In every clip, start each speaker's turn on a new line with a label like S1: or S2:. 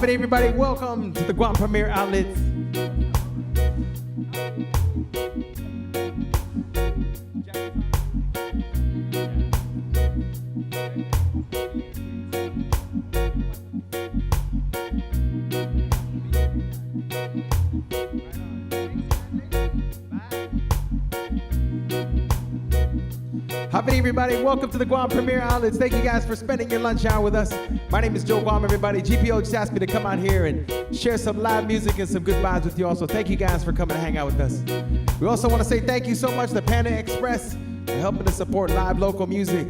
S1: Howdy, everybody. Welcome to the Guam Premier Outlets. Howdy, everybody. Welcome to the Guam Premier Outlets. Thank you guys for spending your lunch hour with us. My name is Joe Guam, everybody. GPO just asked me to come out here and share some live music and some good vibes with you all. So thank you guys for coming to hang out with us. We also want to say thank you so much to Panda Express for helping to support live local music.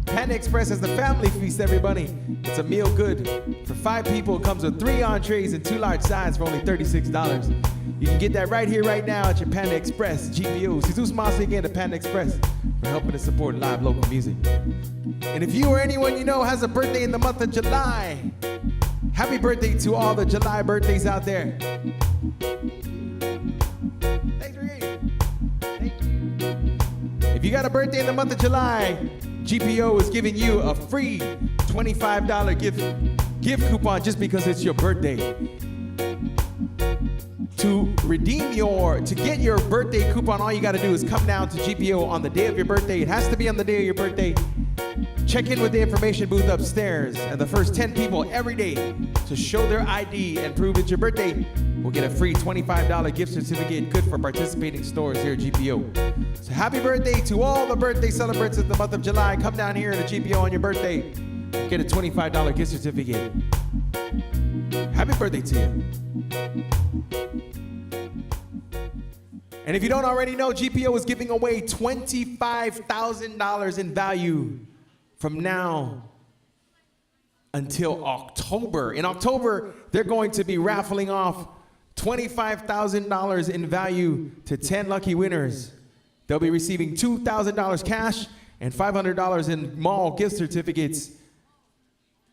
S1: Panda Express is the family feast, everybody. It's a meal good. For 5 people, it comes with 3 entrees and 2 large sides for only $36. You can get that right here, right now at your Panda Express, GPO. Jesus Masi again to Panda Express for helping to support live local music. And if you or anyone you know has a birthday in the month of July, happy birthday to all the July birthdays out there. Thanks, Ricky. Thank you. If you got a birthday in the month of July, GPO is giving you a free $25 gift coupon just because it's your birthday. To get your birthday coupon, all you got to do is come down to GPO on the day of your birthday. It has to be on the day of your birthday. Check in with the information booth upstairs, and the first 10 people every day to show their ID and prove it's your birthday will get a free $25 gift certificate, good for participating stores here at GPO. So happy birthday to all the birthday celebrants in the month of July. Come down here to GPO on your birthday, get a $25 gift certificate. Happy birthday to you. And if you don't already know, GPO is giving away $25,000 in value from now until October. In October, they're going to be raffling off $25,000 in value to 10 lucky winners. They'll be receiving $2,000 cash and $500 in mall gift certificates.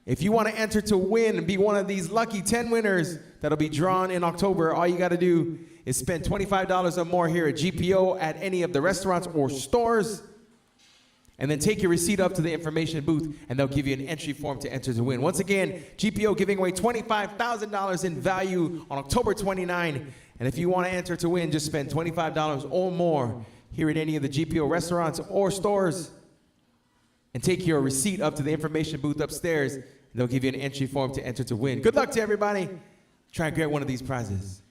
S1: If you want to enter to win and be one of these lucky 10 winners that'll be drawn in October, all you got to do is spend $25 or more here at GPO at any of the restaurants or stores, and then take your receipt up to the information booth, and they'll give you an entry form to enter to win. Once again, GPO giving away $25,000 in value on October 29. And if you want to enter to win, just spend $25 or more here at any of the GPO restaurants or stores, and take your receipt up to the information booth upstairs, and they'll give you an entry form to enter to win. Good luck to everybody. Try and get one of these prizes.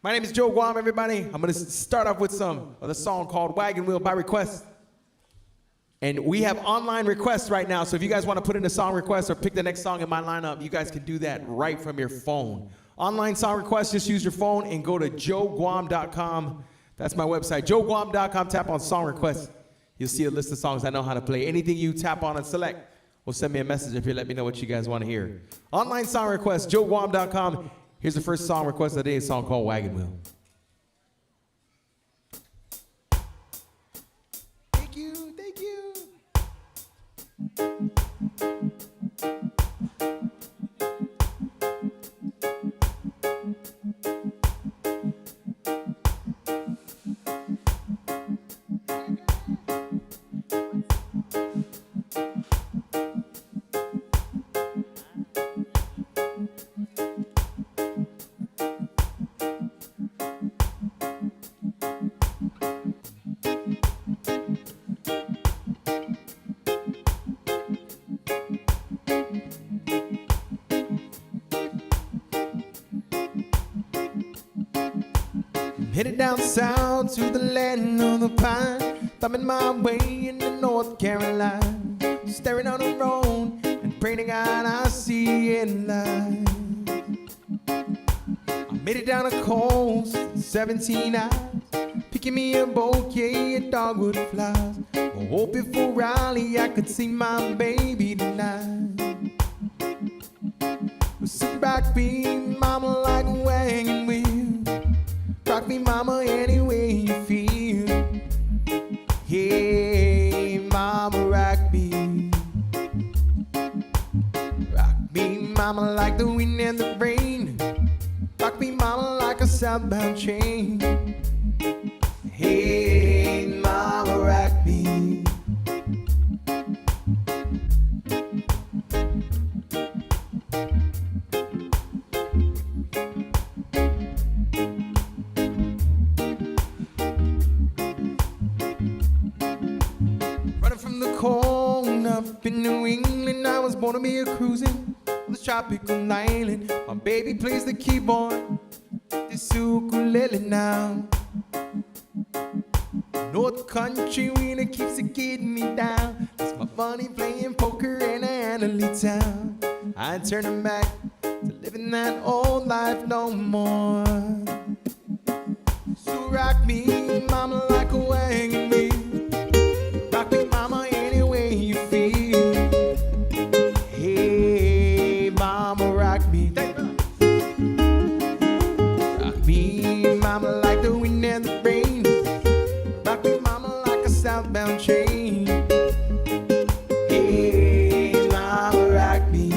S1: My name is Joe Guam, everybody. I'm going to start off with some of the song called Wagon Wheel by request. And we have online requests right now, so if you guys want to put in a song request or pick the next song in my lineup, you guys can do that right from your phone. Online song requests, just use your phone and go to joeguam.com. That's my website, joeguam.com. Tap on song requests. You'll see a list of songs I know how to play. Anything you tap on and select, will send me a message if you let me know what you guys want to hear. Online song requests, joeguam.com. Here's the first song request of the day, a song called Wagon Wheel. Thank you, thank you. Headed down south to the land of the pine, thumbing my way into North Carolina, staring on the road and praying to God I see it light. I made it down the coast, 17 hours, picking me a bouquet of dogwood flowers. I hope before Raleigh I could see my baby tonight. Sit back, be mama, like a wagon wheel. Rock me, mama, any way you feel. Hey, mama, rock me. Rock me, mama, like the wind and the rain. Rock me, mama, like a southbound train. Hey, mama, rock me. corn up in New England. I was born to be a cruising on the tropical island. My baby plays the keyboard, this ukulele now. North Country winter keeps it getting me down. That's my money playing poker in Annalee town. I ain't turning back to living that old life no more. So rock me, mama, like a wagon wheel. Rock me, mama, any way you feel. Hey, mama, rock me. Rock me, mama, like the wind and the rain. Rock me, mama, like a southbound train. Hey, mama, rock me.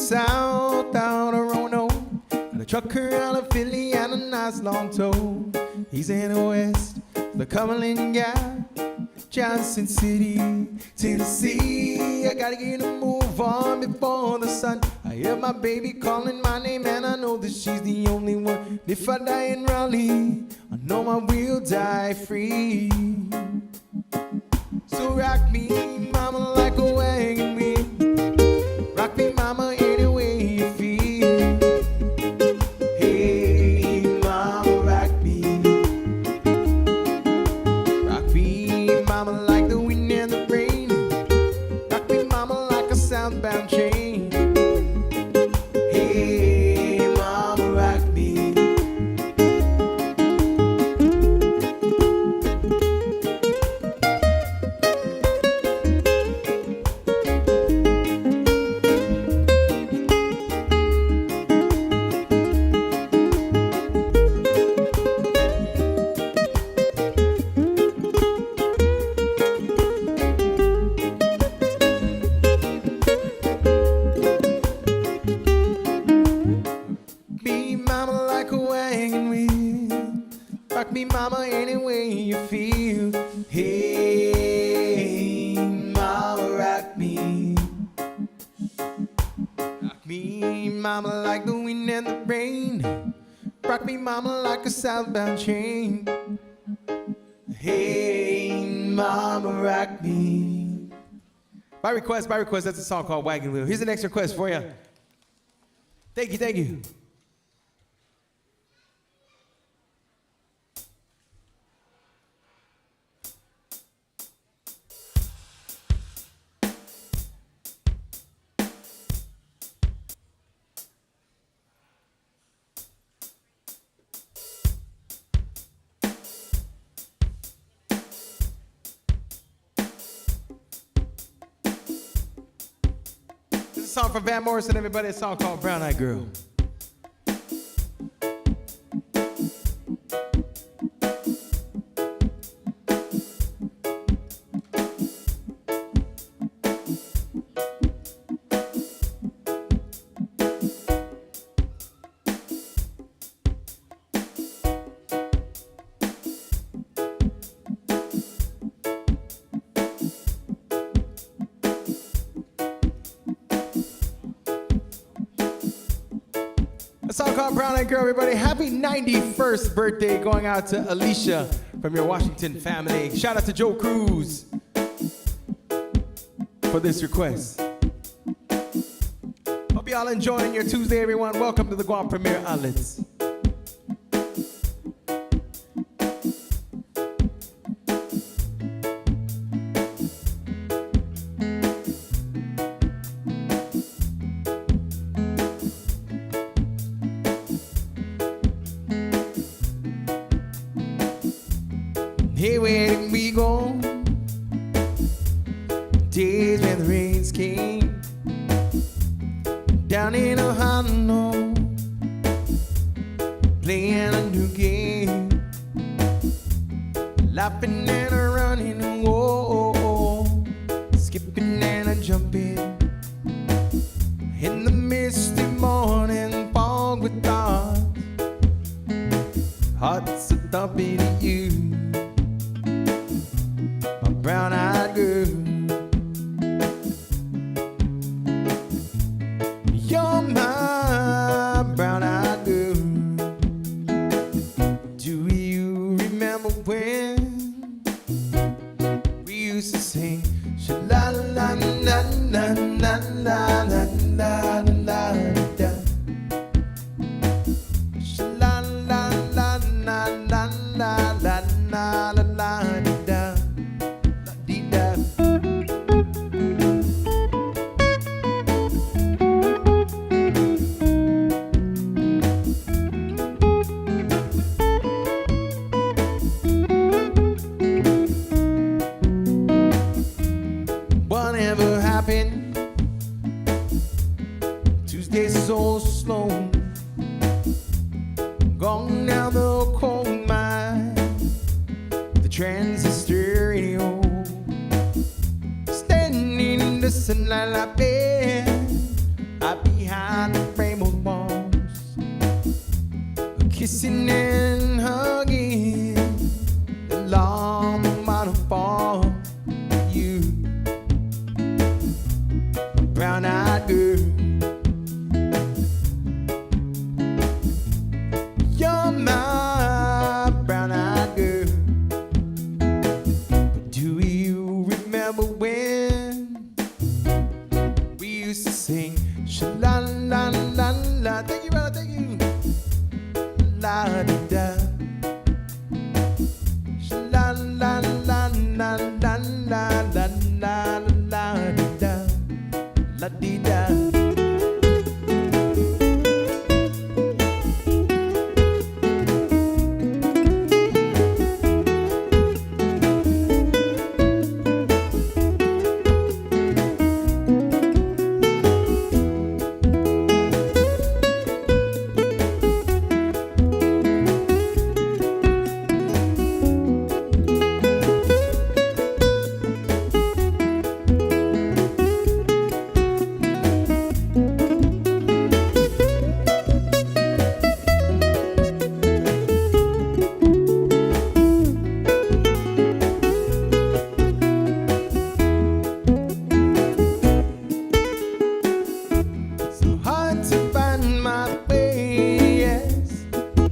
S1: South out of Roanoke, and a trucker out of Philly and a nice long toe. He's in the west, the Cumberland Gap, Johnson City, Tennessee. I gotta get a move on before the sun. I hear my baby calling my name, and I know that she's the only one. If I die in Raleigh, I know I will die free. So rock me, mama, like a wagon wheel. Rock me, mama, any way you feel. Hey, mama, rock me. Rock me, mama, like the wind and the rain. Rock me, mama, like a southbound train. Hey, mama, rock me. Rock me, mama, any way you feel. Hey, mama, rock me. Rock me, mama, like the wind and the rain. Rock me, mama, like a southbound train. Hey, mama, rock me. By request, that's a song called Wagon Wheel. Here's the next request for you. Thank you, thank you. A song from Van Morrison, everybody. A song called Brown Eyed Girl. A song called Brown Eyed Girl, everybody. Happy 91st birthday going out to Alicia from your Washington family. Shout out to Joe Cruz for this request. Hope y'all enjoying your Tuesday, everyone. Welcome to the Guam Premier Outlets. Hey, where did we go? Days when the rains came down in Ohio, playing a new game, laughing and running, whoa, skip skipping and a jumping in the misty morning fog with thoughts. Hearts are thumping at you, my brown-eyed girl. You're my brown-eyed girl. Do you remember when we used to sing sha-la-la-la-la-la-la-la-la-la-la-la? Sha-la-la-la-la-la-la-la-la-la-la-la-la-la-la-la-la-la-la. Whatever happened? Tuesday so slow, gone down the coal mine, the transistor radio, standing in the sunlight like bed, out behind the rainbow walls, kissing and hugging the long waterfall. You, brown-eyed girl. You're my brown-eyed girl. But do you remember when we used to sing sha-la-la-la-la? Thank you, brother, thank you. La-di-da. Sha-la-la-la-la-la-la-la-la-la-la-di-da. La-di-da.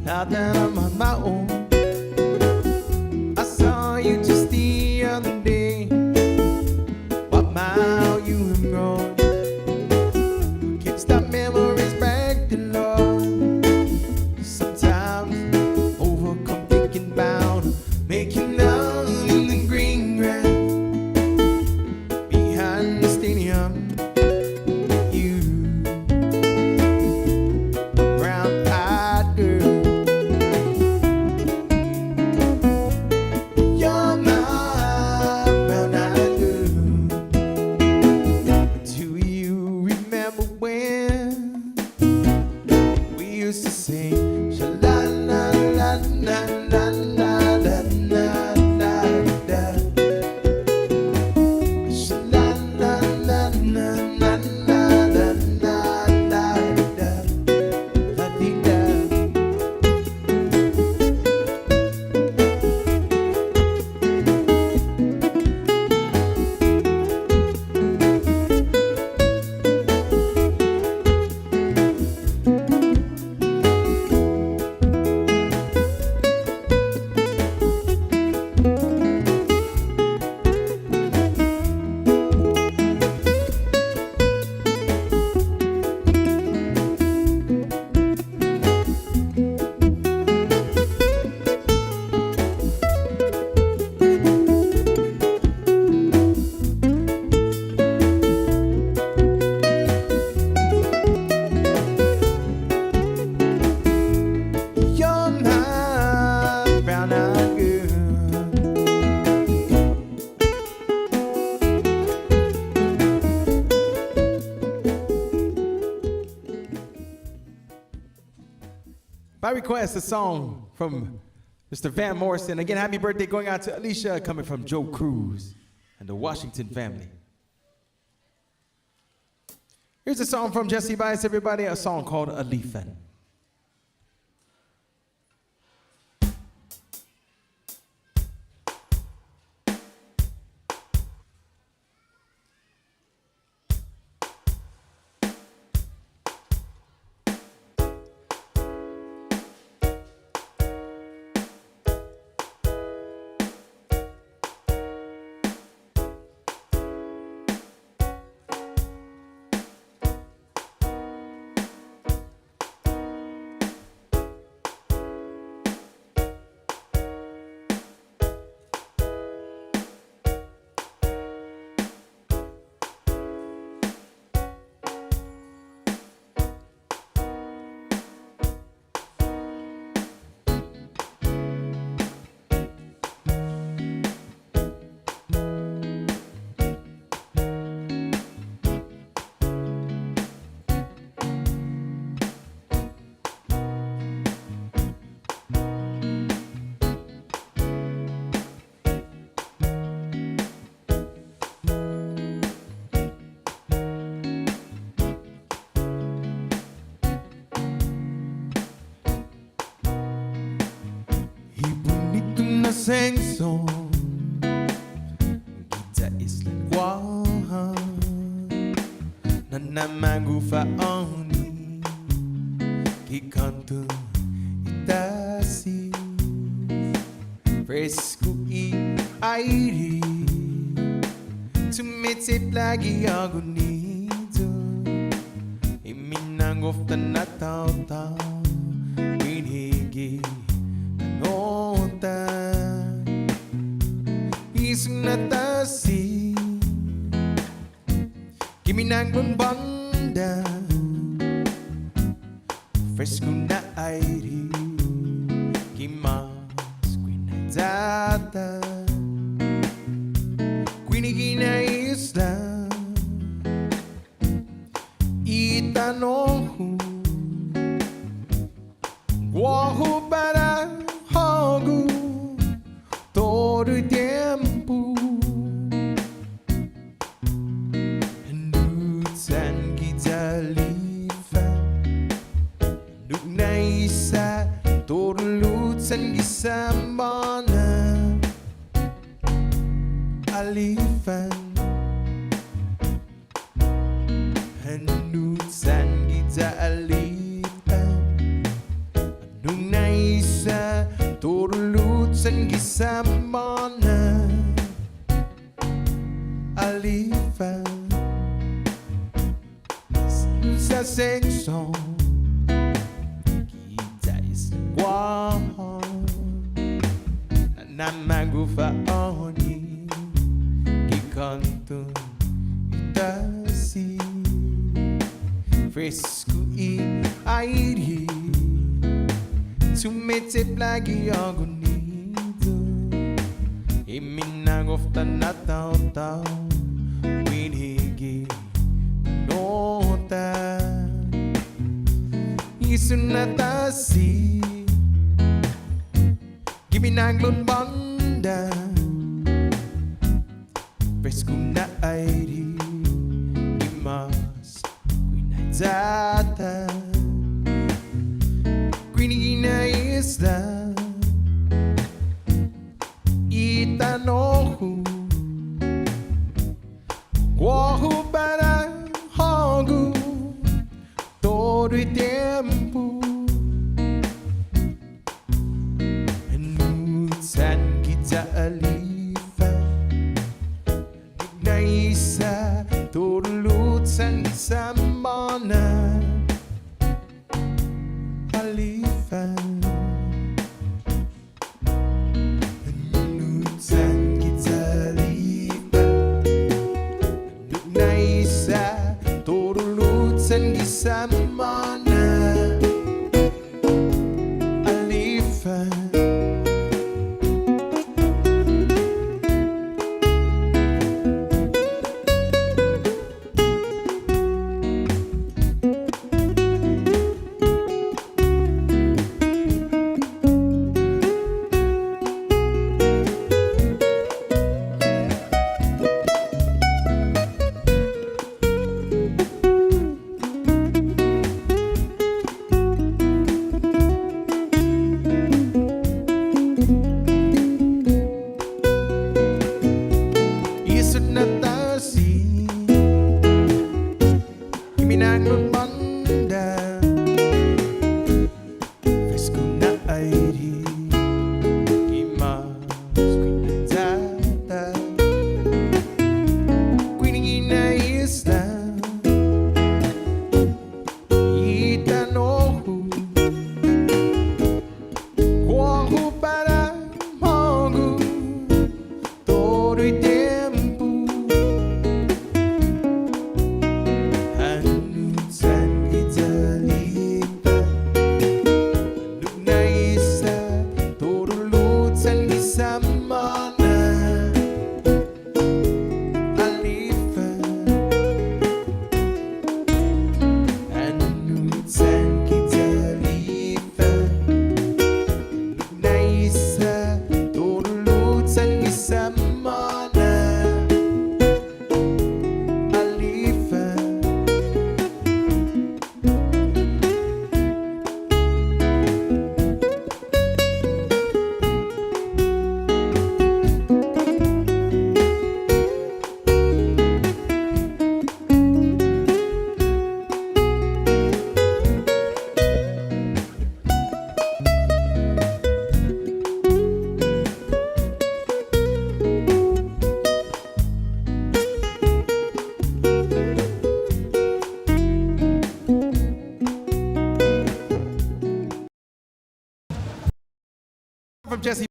S1: Now that I'm on my own, I saw you just the other day. What mile you have grown, can't stop memories back to Lord. Sometimes overcome thinking about making love in the green grass behind the stadium. You, brown-eyed girl. Used to sing sha-la-la-la-la-la-la-la-la-la-la-la. Sha-la-la-la-la-la-la-la-la-la-la-la-la-la-la-la. By request, a song from Mr. Van Morrison. Again, happy birthday going out to Alicia, coming from Joe Cruz and the Washington family. Here's a song from Jesse Bias, everybody, a song called Alifan. Sing-song Kita islan Guam Na namagufaoni Kikanto itasi Fresco I airi Tumitip lagi ako nito Iminangof na nataw-taw Binhigi nota Isunatasi Kiminang banda Fresco na airi Kimas Quinazata Quinigina isla Itanohu Guahu para Hogu todo el tiempo Nutsan kita lipat Nuk na isa todo lutsan gisama na Alifan Nutsan kita lipat Nuk na isa todo lutsan gisama na Alifan Sa sing-song Kita isla Guam Na namagufaoni Kikanto itasi Fresco I airi Tumitip lagi ako nito Iminangof na nataw-taw Winhigi nota Isunatasi Kiminanglon banda Fresco na airi Imas Quinazata Quinigina isla Itanohu Guahu para Hogu todo el tiempo Nutsan kita alifan Na isa todo lutsan gisama na Alifan Nutsan kita lipat Nuk na isa todo lutsan gisama na Alifan pinagmamanda Fresco na airi Kimas Quinzada Quinigin na isla Itanohu Kuahu para mogu Todo el tiempo Hanusan kita lipat Nung naisa Turulutan isa mana Alipan Hanusan kita lipat Nung naisa Turulutan isa mana Alipan From Jesse,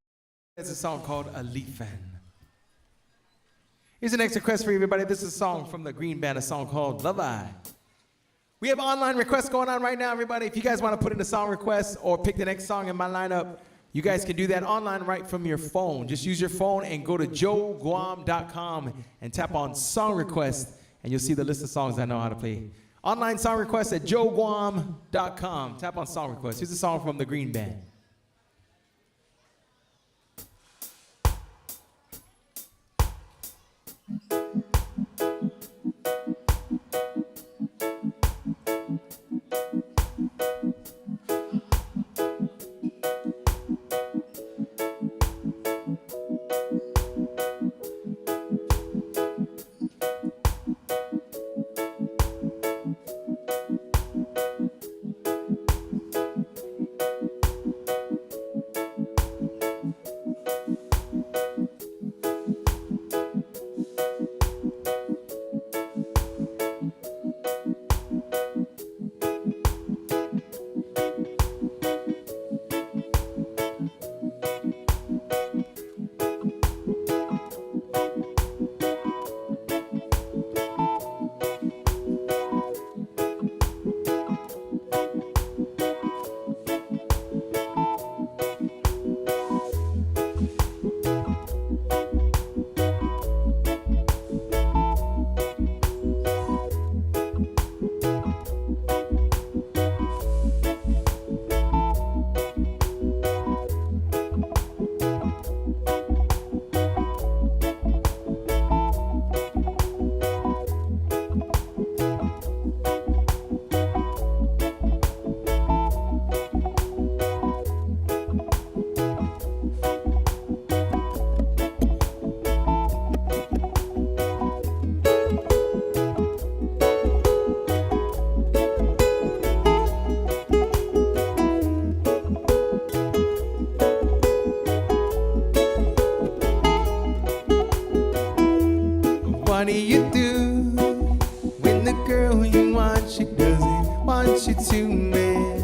S1: it's a song called Alifan. Here's the next request for everybody. This is a song from the Green Band, a song called Love I. We have online requests going on right now, everybody. If you guys want to put in a song request or pick the next song in my lineup, you guys can do that online right from your phone. Just use your phone and go to joeguam.com and tap on song request, and you'll see the list of songs I know how to play. Online song request at joeguam.com. Tap on song request. Here's a song from the Green Band. What do you do when the girl you want, she doesn't want you to, man?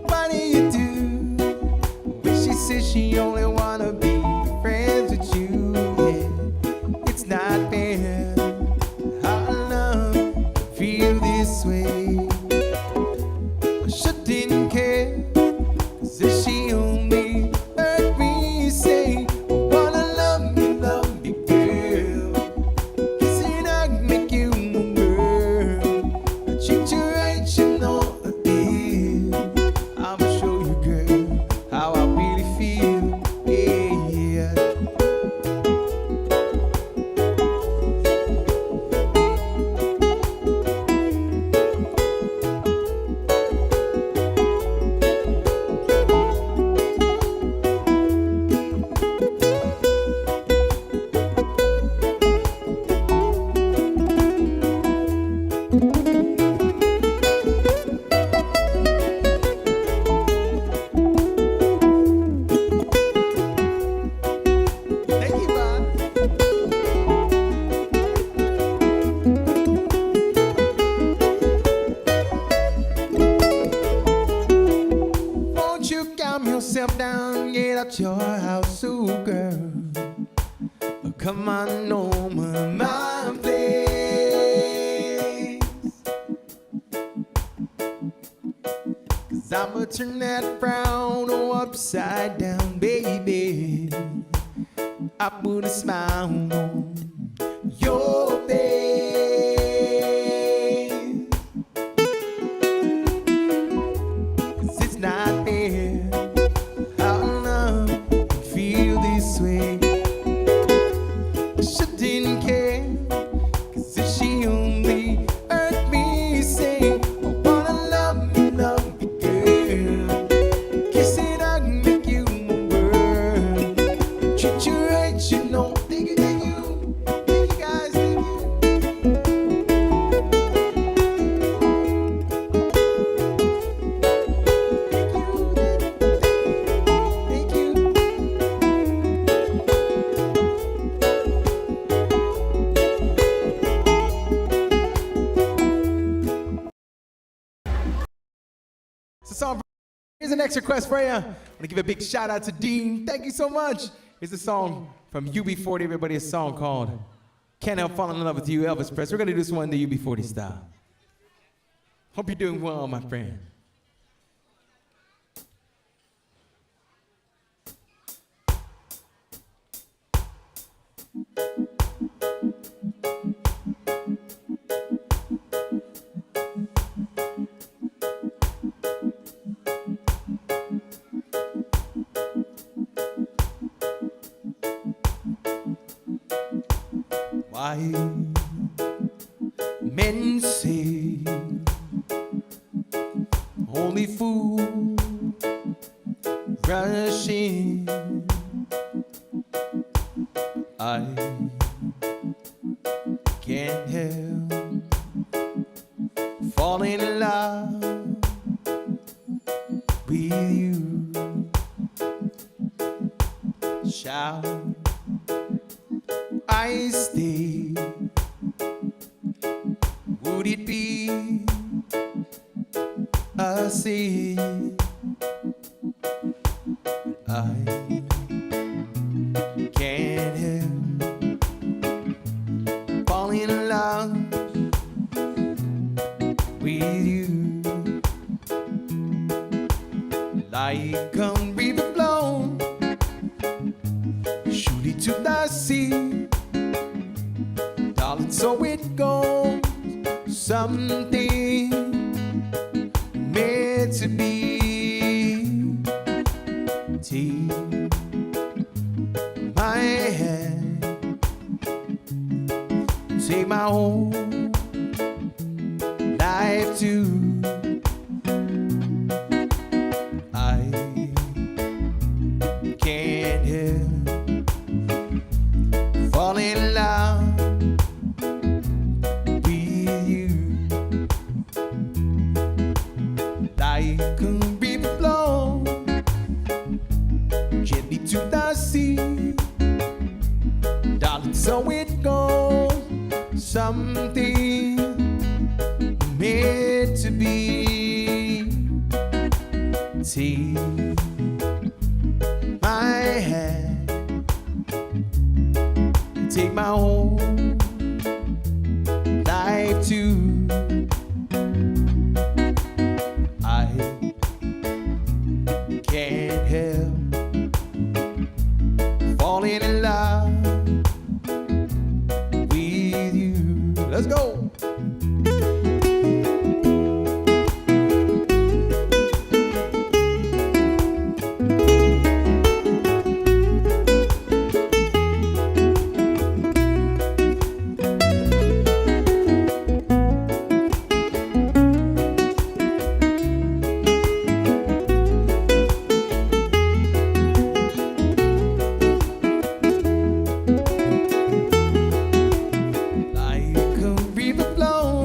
S1: What do you do when she says she only wanna be friends with you? Yeah, it's not fair. How I love to feel this way. I shouldn't care, 'cause if she only heard me say, I wanna love you, girl. Kissing I make you my girl. I treat you right, you know I did. I'ma show you, girl, how I really feel. Yeah. at your house, ooh girl. Come on over my place, 'cause I'ma turn that frown upside down, baby. I put a smile on your face, 'cause it's not fair how love can feel this way. I shouldn't care, 'cause if she only heard me say, I wanna love you, girl. Kiss and hug, make you my world. Treat you right, you know. Thank you, thank you. Thank you guys, thank you. Thank you. It's a song. Here's the next request for you. I want to give a big shout out to Dean. Thank you so much. Here's a song from UB40, everybody, a song called Can't Help Falling in Love with You, Elvis Presley. We're going to do this one the UB40 style. Hope you're doing well, my friend. Why men say only fools rush in. I can't help falling in love with you. Shall I stay? Would it be a sin? I can't help falling in love with you. Like a river flow surely to the sea, darling, so it goes. Something meant to be. Take my hand, take my whole life too. I can't help falling in love with you. Like a river flow gently to the sea, darling, so it goes. Something meant to be. Take my hand, take my whole life too. I can't help falling in love with you. Let's go. Like a river flow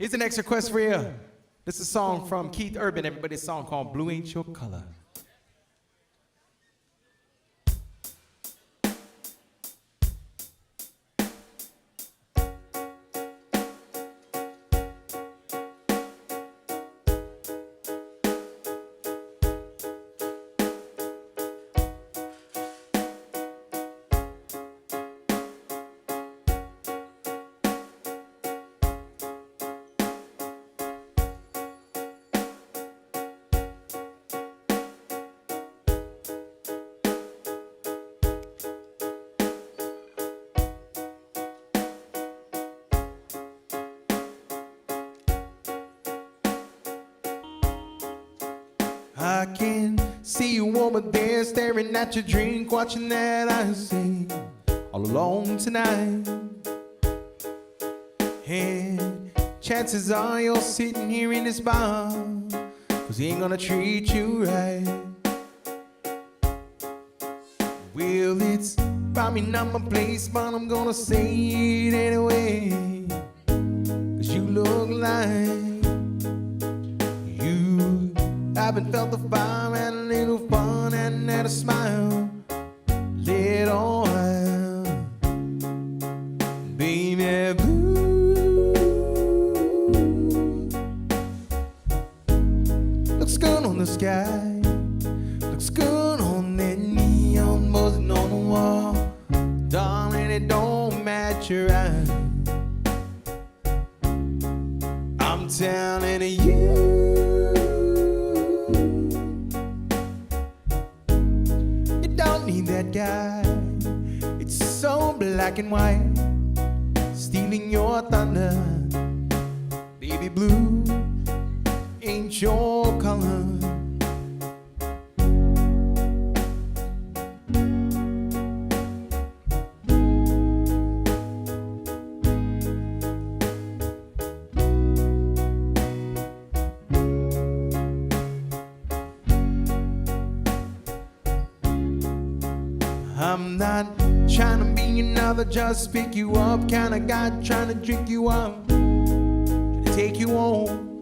S1: Here's the next request for you. This is a song from Keith Urban, everybody. A song called Blue Ain't Your Color. I can see you over there staring at your drink, watching that I sing all alone tonight. And chances are you're sitting here in this bar, 'cause he ain't gonna treat you right. Well, it's probably not my place, but I'm gonna say it anyway. 'Cause you look like haven't felt the fire, had a little fun and had a smile, little while, baby blue. Looks good on the sky, looks good on that neon buzzing on the wall, darling, it don't match your eyes. I'm telling you. That guy, it's so black and white, stealing your thunder, baby blue ain't your color. I'm not trying to be another just pick you up kind of guy, trying to drink you up, trying to take you home.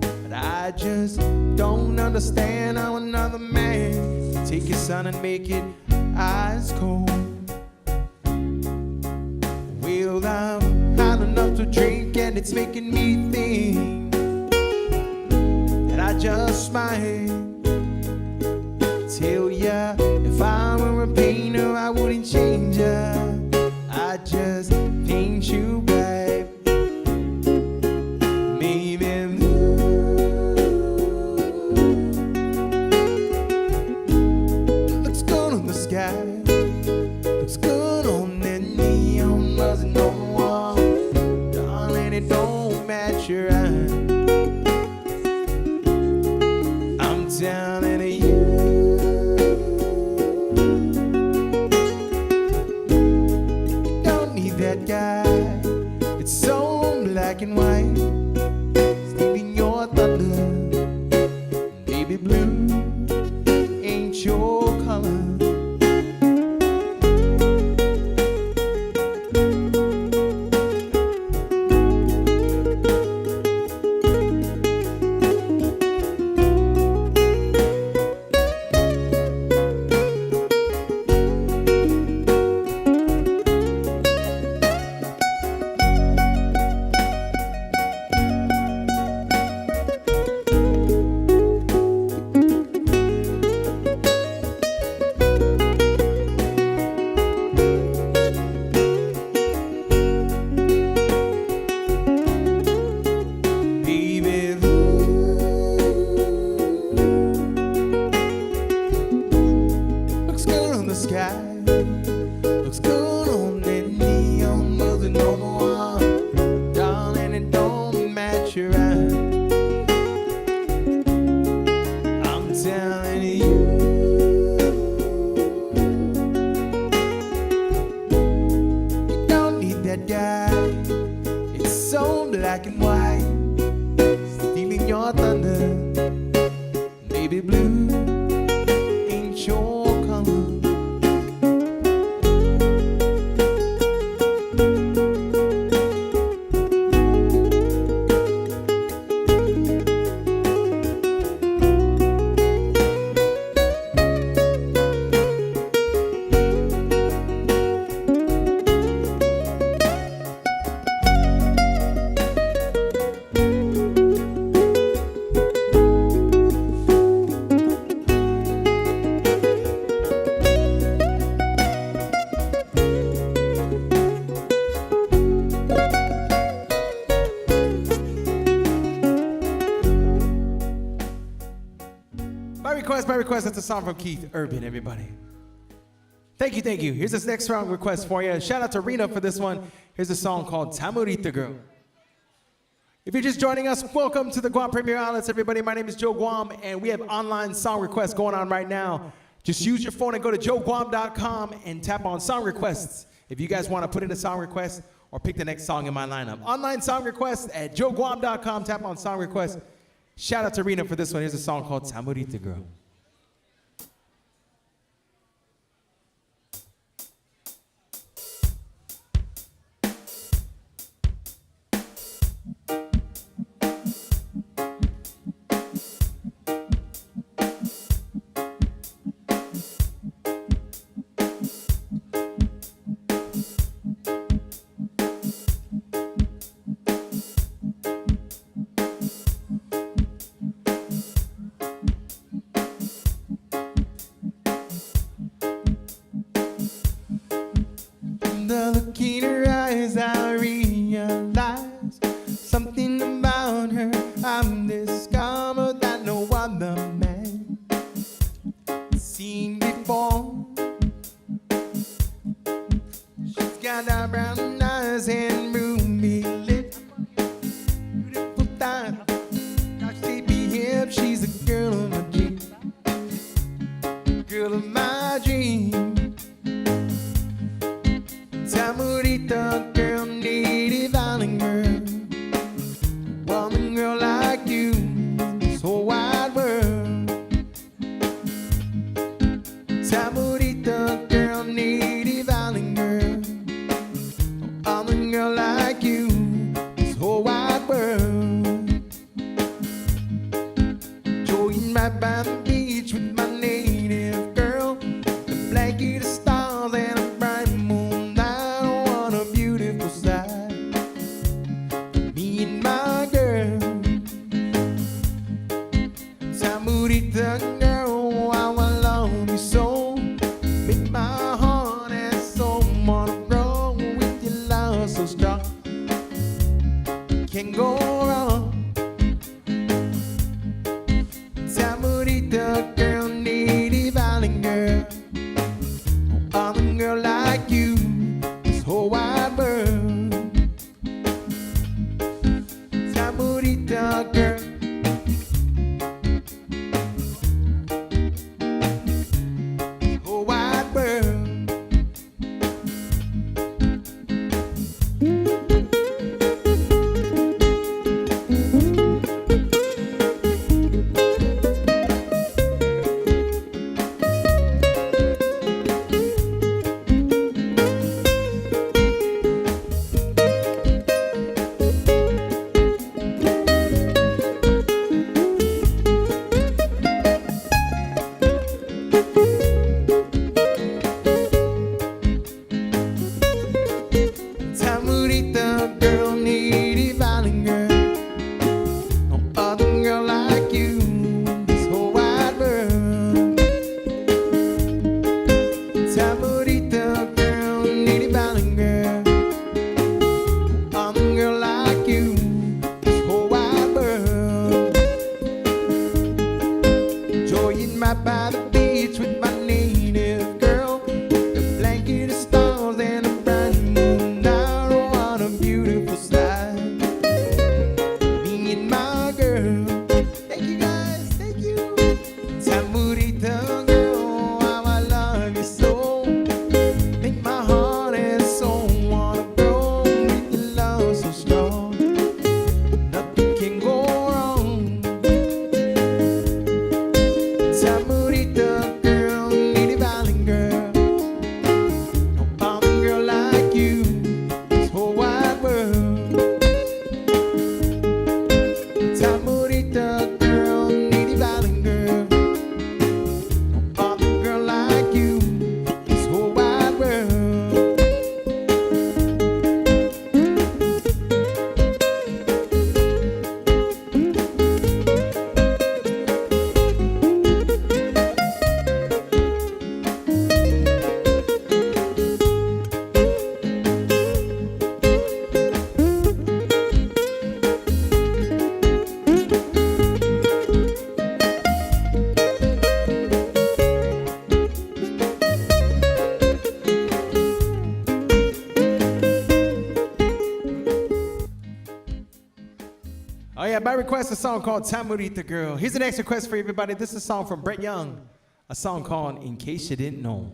S1: But I just don't understand how another man can take your son and make it ice cold. Well, I've had enough to drink and it's making me think that I just might tell ya, if I were a painter, I wouldn't change ya. I just paint you black, maybe blue. Looks good on the sky, looks good on that neon buzzing on the wall, darling, it don't match your eyes. I'm telling you. That guy, it's so black and white, stealing your thunder, baby blue ain't your color. Looks good on that neon buzzing on the wall, darling, it don't match your eyes. I'm telling you, you don't need that guy. It's so black and white, stealing your thunder, baby blue ain't your color. request, by request. That's a song from Keith Urban, everybody. Thank you, thank you. Here's this next song request for you. Shout out to Rena for this one. Here's a song called Tamurita Girl. If you're just joining us, welcome to the Guam Premier Outlets, everybody. My name is Joe Guam, and we have online song requests going on right now. Just use your phone and go to joeguam.com and tap on song requests if you guys want to put in a song request or pick the next song in my lineup. Online song requests at joeguam.com, tap on song requests. Shout out to Rena for this one. Here's a song called Tamurita Girl. The look in her eyes, I realize something about her I've discovered that no other man seen before. She's got dark brown eyes and ruby lips, beautiful thighs, dark sleepy hips. She's a girl of my dreams, girl of my dreams. Tamurita girl, native island girl, woman girl like you, this whole wide world. Tamurita girl, native island girl, woman girl like you, this whole wide world. Joying right by the beach with my native girl, the blanket of stars and a bright moon. Tamurita girl, how I love you so. Make my heart and soul wanna grow with your love so strong. Can't go wrong. Tamurita girl, native island girl, other girl like you, this whole wide world. Tamurita girl. Tamurita girl, native island girl, no other girl like you in this whole wide world. Tamurita girl, native island girl, no other girl like you in this whole wide world. Joying right by the beach with my native girl, the blanket of stars and a bright moon. Tamurita girl, how I love you so. Make my heart and soul wanna grow with your love so strong. Nothing can go wrong. Tamurita girl, native island girl, no other girl like you, this whole wide world. Tamurita girl, native island girl, by request, a song called Tamurita Girl. Here's the next request for everybody. This is a song from Brett Young, a song called In Case You Didn't Know.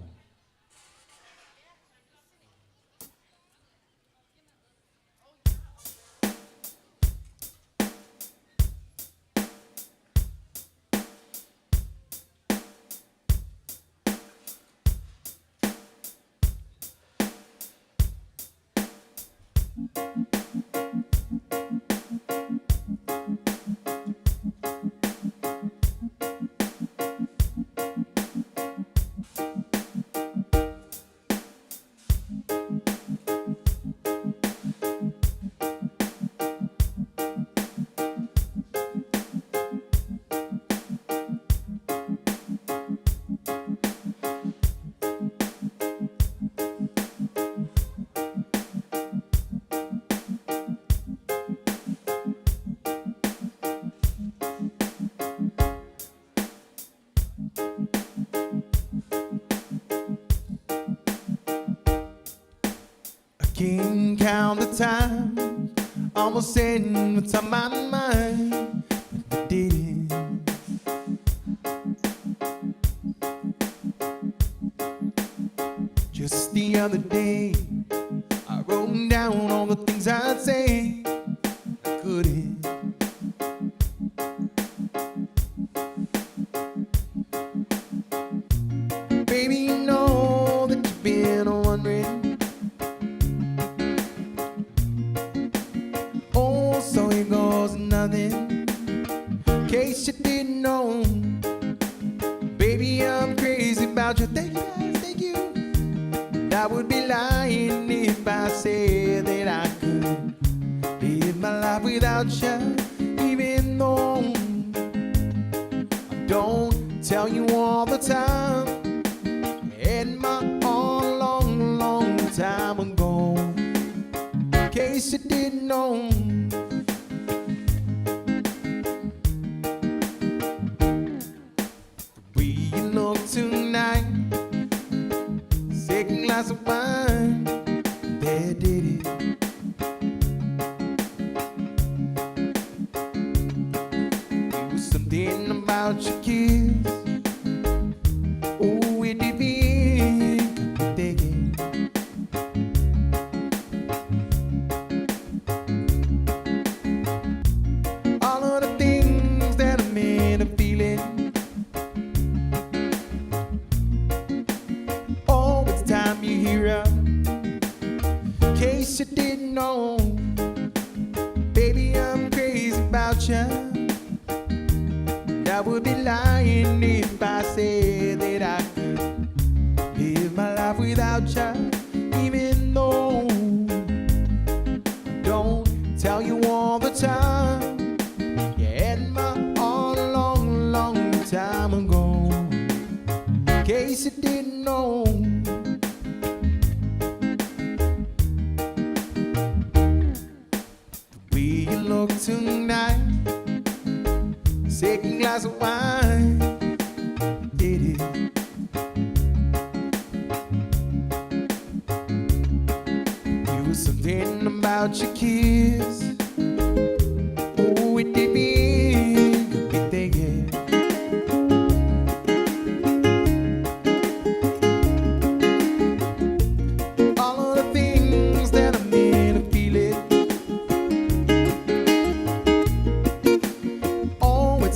S1: Can't count the time, almost saying what's on my mind, but I didn't. Just the other day, I wrote down all the things I'd say, I couldn't. Baby, you know that you've been wondering. So here goes nothing, in case you didn't know. Baby, I'm crazy about you. Thank you, guys, thank you. And I would be lying if I said that I could live my life without you, even though I don't tell you all the time. And my all long, long time ago, in case you didn't know. Tonight, second glass of wine, there did it. It was something about your kiss. Oh, it did big, dig it. All of the things that I made of feeling. Time you hear up, in case you didn't know. Baby, I'm crazy about you, and I would be lying if I said that I could live my life without you, even though I don't tell you all the time. You had my all long, long time ago, in case you didn't know. Look tonight, second glass of wine, did it. It was something about your kiss. Oh, it did big, it did, yeah. All of the things that I made of feeling.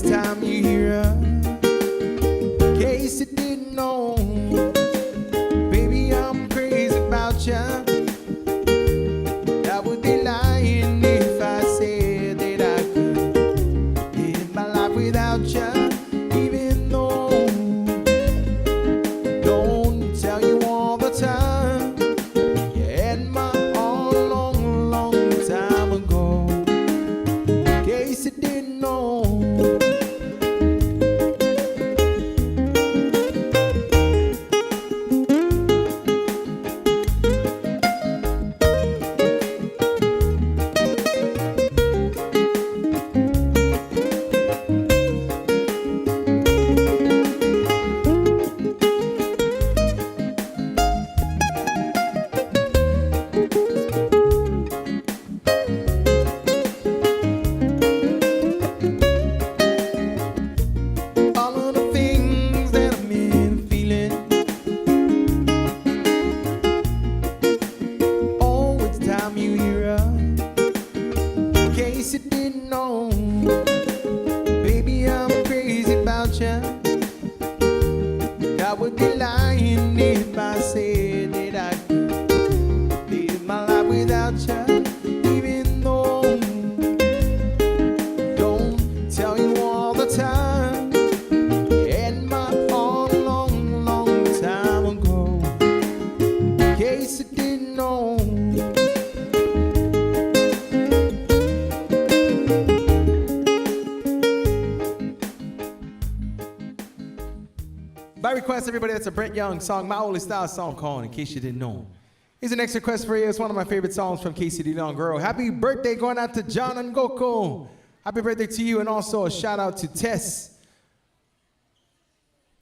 S1: Time you hear up, in case you didn't know. Baby, I'm crazy about you. I would be lying if I said that I could live my life without you, even though I don't tell you all the time. You had my all long, long time ago, in case you didn't know. tell you all the time. And my heart a long, long time ago. In case you didn't know. By request, everybody, that's a Brent Young song, my only style song called In Case You Didn't Know. Here's the next request for you. It's one of my favorite songs from Casey the Young Girl. Happy birthday going out to John and Goko. Happy birthday to you, and also a shout out to Tess.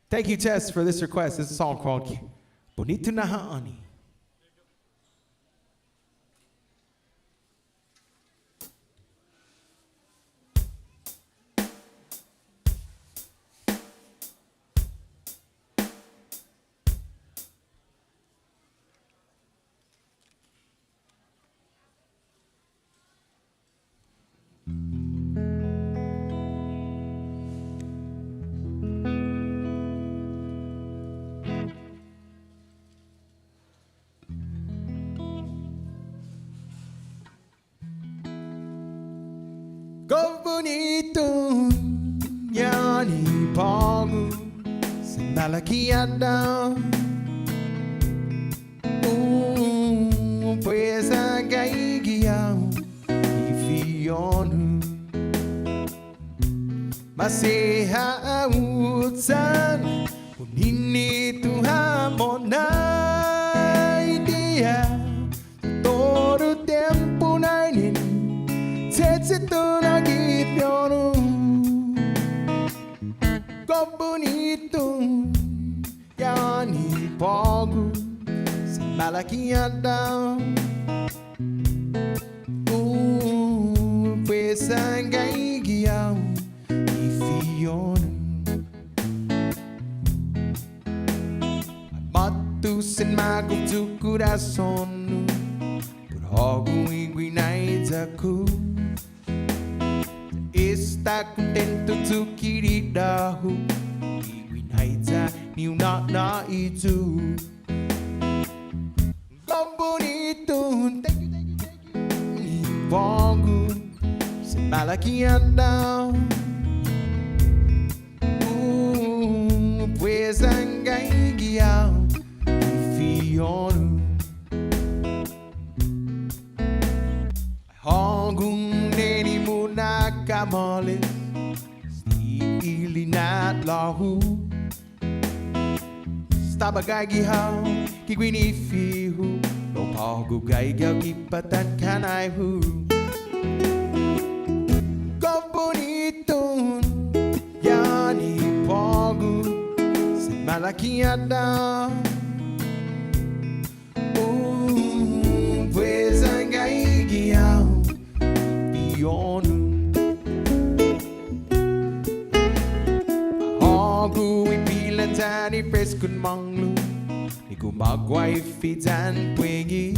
S1: Thank you, Tess, for this request. This is a song called Bonito na Ha'ani. Go bonito, yani pago, sa malakiada. Pues agaigiao, ifionu. Maseha utsan, unini tu hamona idea. Todo tempo nainin, tetito na gipyono. Go bonito, yani pago, sa malakiada. Pues agaigiao, Matusin mago tu coração, por algo iguinais aku. Está contento tu querida, iguinais ni una na itu. Go bonito, thank you, ni bongo, se malakianda. Pues angaigiao, ifionu. Honggung neni muna kamolis, stili nat lahu. Stabagagihao, kigwini fihu, lo pagu gaigao kipatan kanaihu. Go bonito, yani pagu, sa malakiada. Pues agaigiao, ifionu. Ako ipilan tani preskun manglu, ni gumagway fitan puegi.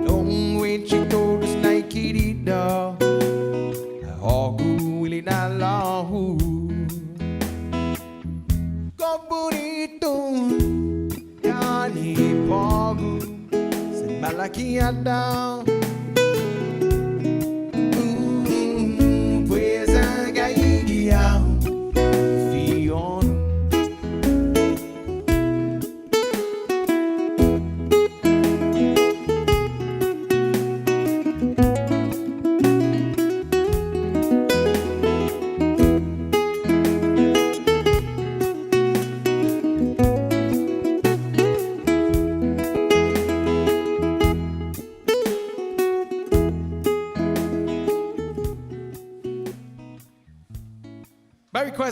S1: Long way chitodos na ikirida, ako ilinalahu. Go bonito, yani pago, sa malakiada. Pues agaigiao, ifionu.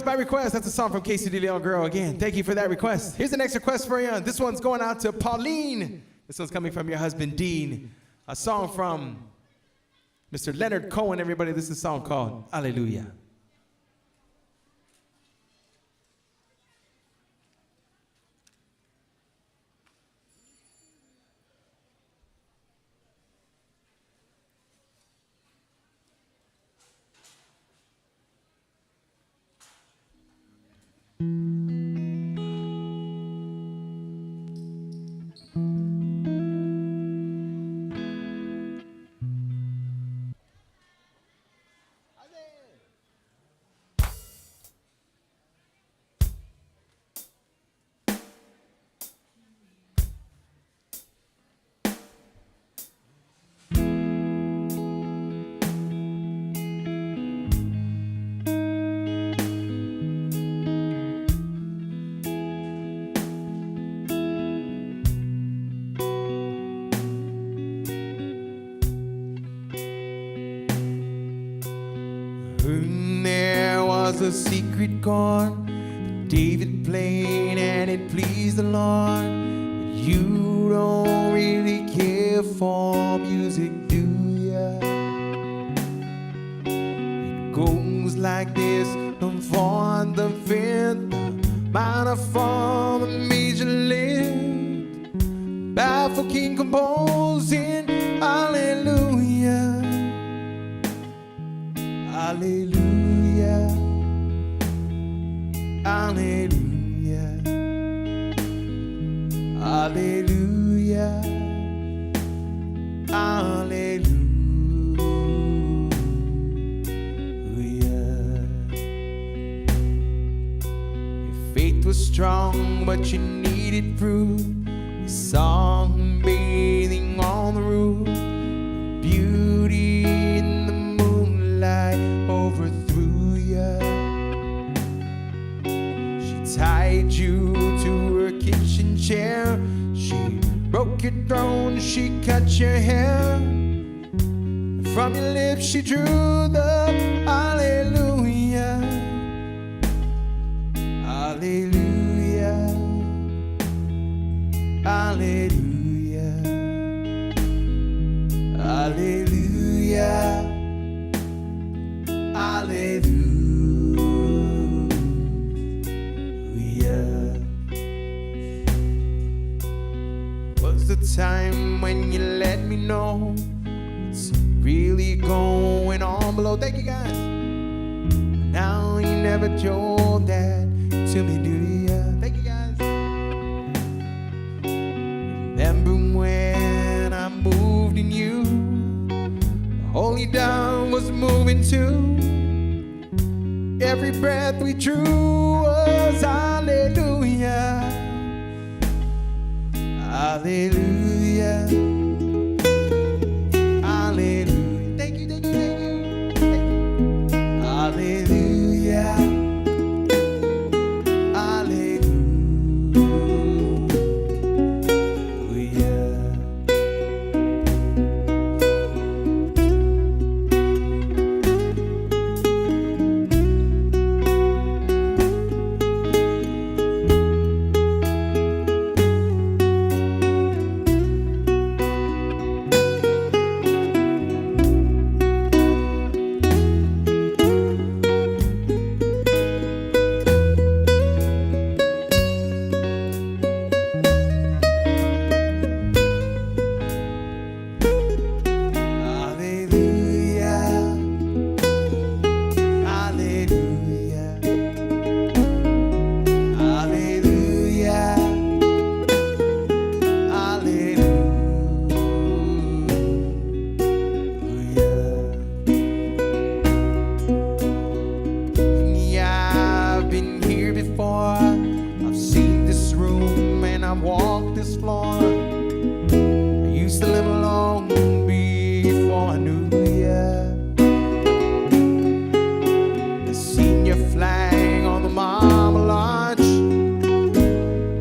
S1: By request, that's a song from Casey the Young Girl again. Thank you for that request. Here's the next request for you. This one's going out to Pauline. This one's coming from your husband, Dean. A song from Mr. Leonard Cohen, everybody. This is a song called Hallelujah. There was a secret chord that David played and it pleased the Lord. But you don't really care for music, do ya? It goes like this: the fourth, the fifth, the minor fall, the major lift, baffled king composing. Hallelujah, hallelujah, hallelujah, hallelujah, hallelujah. Your faith was strong, but you needed proof. You saw him bathing on the roof. Beauty in the moonlight overthrew ya. She tied you to her kitchen chair. She broke your throne, she cut your hair. From your lips she drew the hallelujah, hallelujah, hallelujah, hallelujah, hallelujah. Was the time when you let me know what's really going on below? Thank you guys. Now you never told that to me, do ya? Thank you guys. Remember when I moved in you? The holy dove was moving too. Every breath we drew was hallelujah, hallelujah, hallelujah. Thank you, thank you, thank you, thank you. Hallelujah,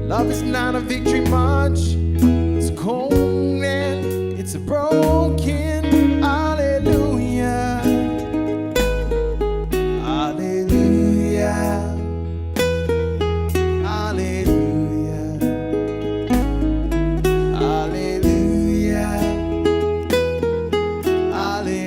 S1: love is not a victory march. It's cold and it's a broken hallelujah, hallelujah, hallelujah, hallelujah, hallelujah.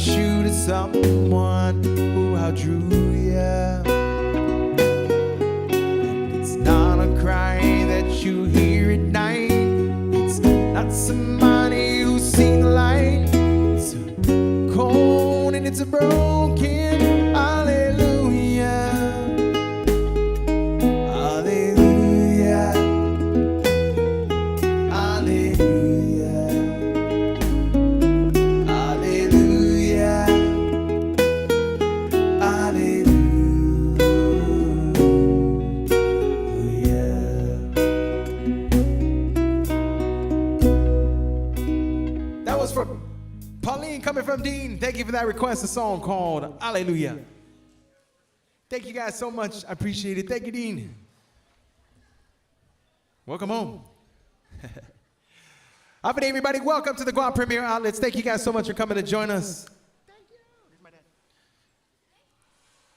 S1: shoe to someone who outdrew ya. And it's not a cry that you hear at night. It's not somebody who's seen the light. It's a cold and it's a broken hallelujah. Hallelujah. Hallelujah. Hallelujah. That was from Pauline coming from Dean. Thank you for that request, a song called Hallelujah. Thank you guys so much. I appreciate it. Thank you, Dean. Welcome home. Up and everybody, welcome to the Guam Premier Outlets. Thank you guys so much for coming to join us.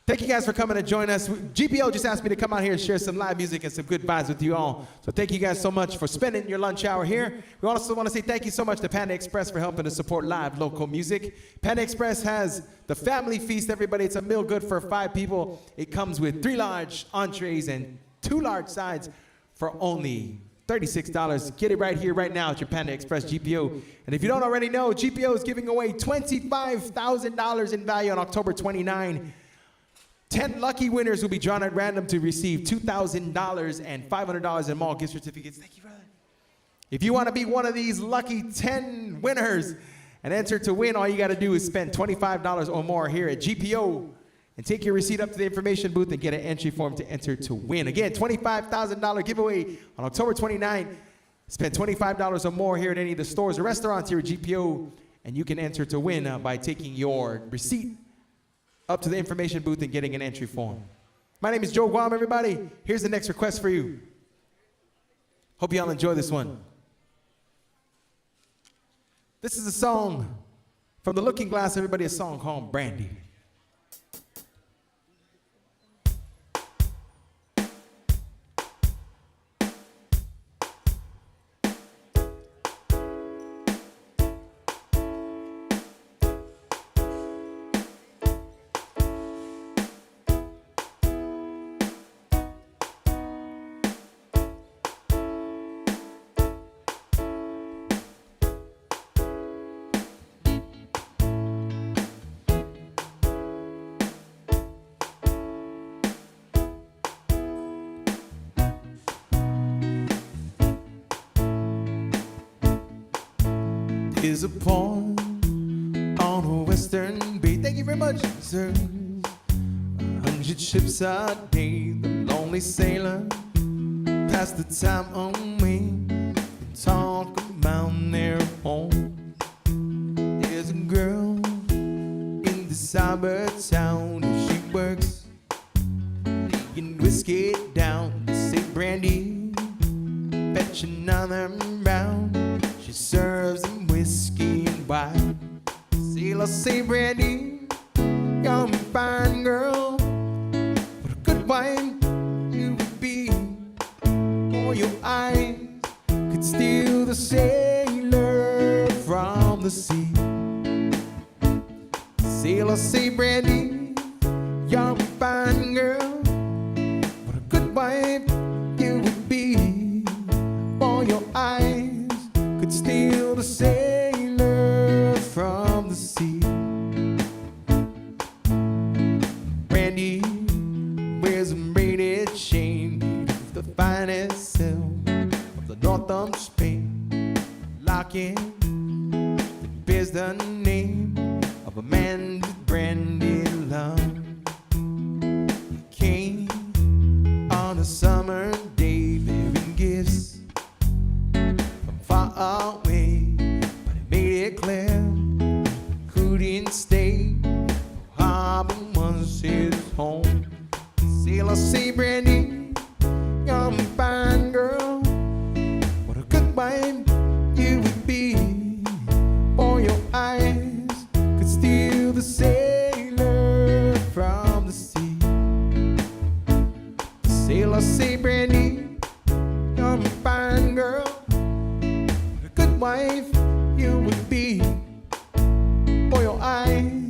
S1: Thank you guys for coming to join us. GPO just asked me to come out here and share some live music and some good vibes with you all. So thank you guys so much for spending your lunch hour here. We also want to say thank you so much to Panda Express for helping to support live local music. Panda Express has the family feast, everybody. It's a meal good for 5 people. It comes with 3 large entrees and 2 large sides for only $36. Get it right here, right now at your Panda Express GPO. And if you don't already know, GPO is giving away $25,000 in value on October 29. 10 lucky winners will be drawn at random to receive $2,000 and $500 in mall gift certificates. Thank you, brother. If you want to be one of these lucky 10 winners and enter to win, all you got to do is spend $25 or more here at GPO and take your receipt up to the information booth and get an entry form to enter to win. Again, $25,000 giveaway on October 29th. Spend $25 or more here at any of the stores or restaurants here at GPO, and you can enter to win by taking your receipt up to the information booth and getting an entry form. My name is Joe Guam, everybody. Here's the next request for you. Hope y'all enjoy this one. This is a song from The Looking Glass, everybody, a song called Brandy. Is a pond on a western bay. Thank you very much, sir. 100 ships a day. The lonely sailor passed the time away and talk about their home. There's a girl in the cyber town, and she works laying whiskey down. They say, Brandy, fetch another round. She serves them whiskey and wine. Sailor say, Brandy, you're a fine girl, what a good wife you would be. For your eyes could steal the sailor from the sea. Sailor say, Brandy, you're a fine girl, what a good wife you would be. For your eyes could steal the sailor from the sea. Brandy wears a braided chain made of the finest silk of the north of Spain. Locket that bears the name of a man that Brandy loved. He came on a summer day bearing gifts far away, but it made it clear couldn't stay. Harbor was his home. Sailor say, Brandy, you're a fine girl, what a good wife you would be. For your eyes could steal the sailor from the sea. Sailor say, Brandy, you're a fine girl, wife you would be. For your eyes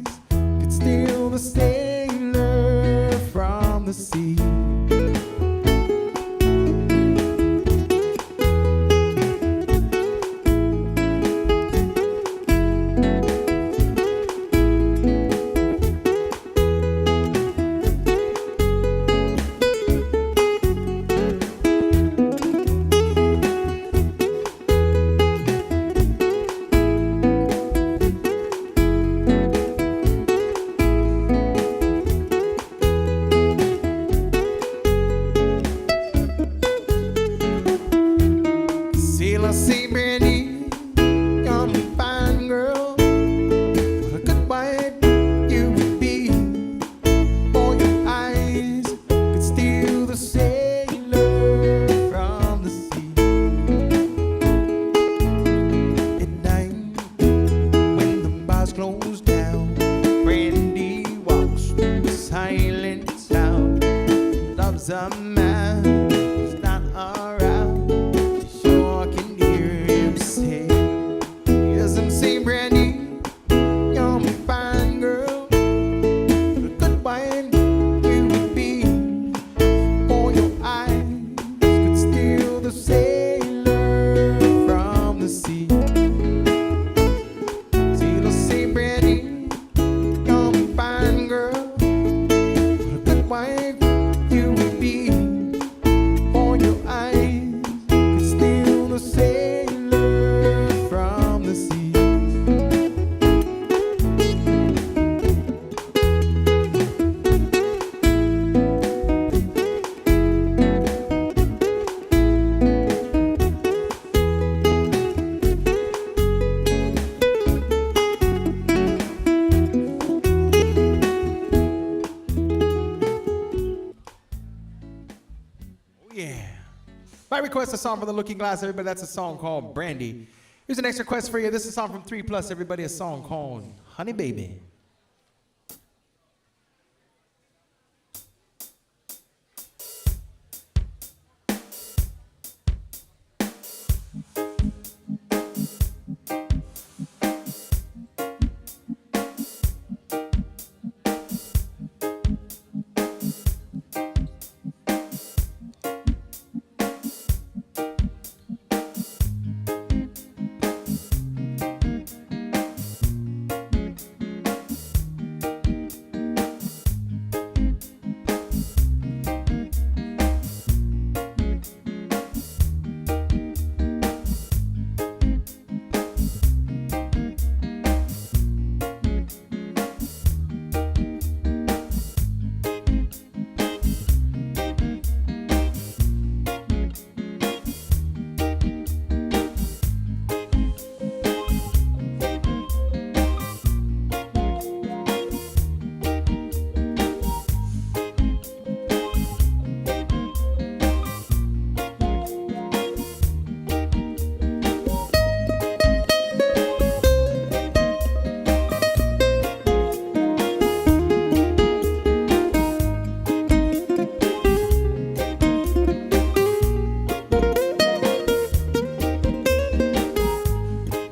S1: closed down. Brandy walks through the silent sound. Love's a man, he's not around. Sure can hear him say, yes, I'm saying, Brandy, you're my fine girl. A good wife you would be. For your eyes could steal the sailor from the sea. Sailor say, Brandy, you're my fine girl. A good wife you would be. For your eyes could steal the sailor from the sea. Yeah. My request a song for the Looking Glass, everybody. That's a song called Brandy. Here's an extra request for you. This is a song from 3 Plus, everybody. A song called Honey Baby.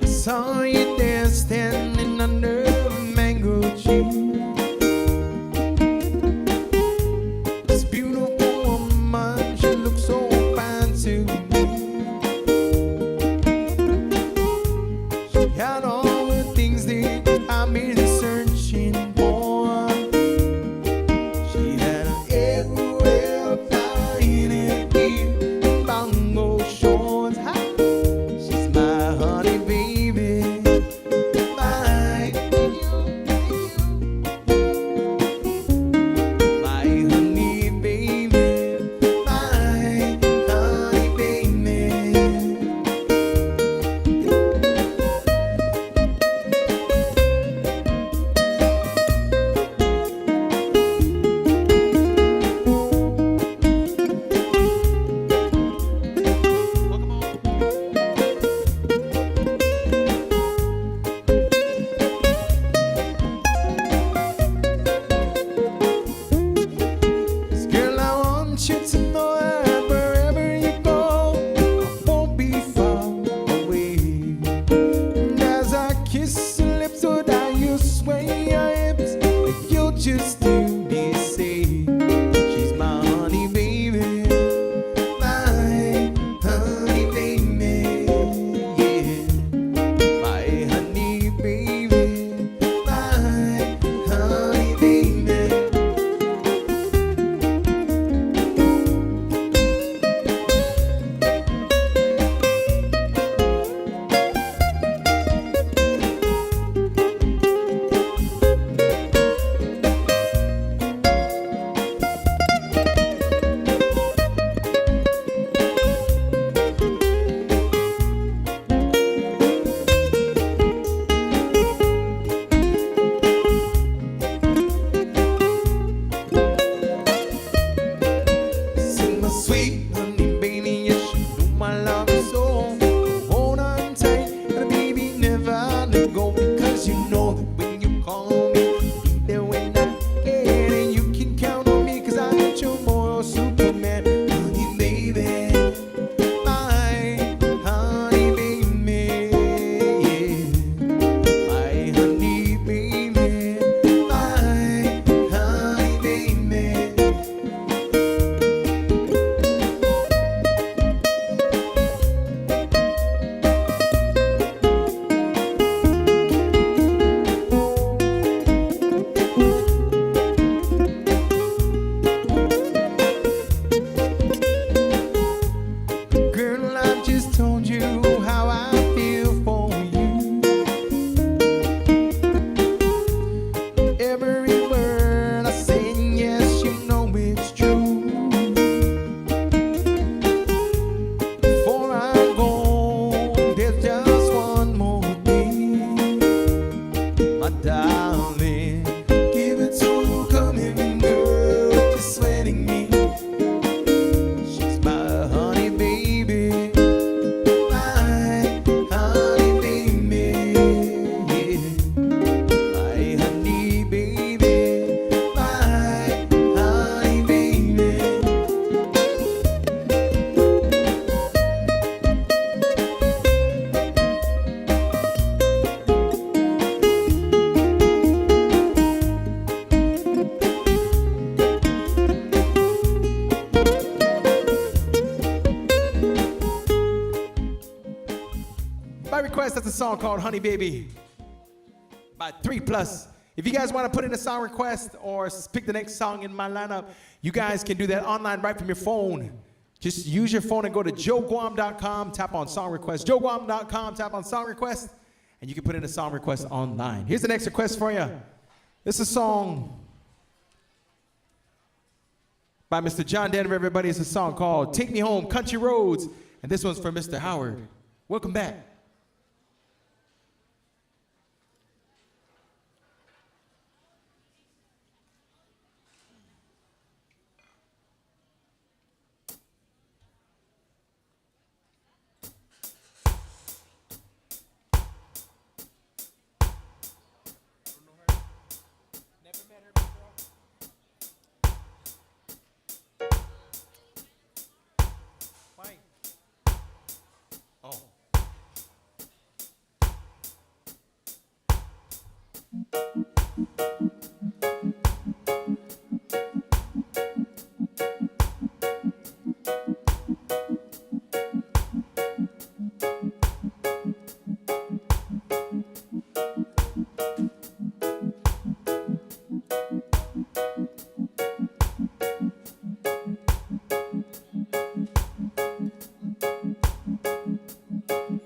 S1: Saw you there standing under a mango tree. This beautiful woman, she looks so fine to me. She had all the things that I've been searching for. She had everywhere flying in bongo shorts. She's my honey baby. Just to be safe, she's my honey baby, my honey baby, yeah, my honey baby, my honey baby. darling. Give it to come here, girl, you're sweating me. She's my honey baby, my honey baby, my honey baby, my honey baby. By request, that's a song called Honey Baby by 3+. If you guys want to put in a song request or pick the next song in my lineup, you guys can do that online right from your phone. Just use your phone and go to joeguam.com, tap on song request. joeguam.com, tap on song request, and you can put in a song request online. Here's the next request for you. This is a song by Mr. John Denver, everybody. It's a song called Take Me Home, Country Roads. And this one's for Mr. Howard. Welcome back.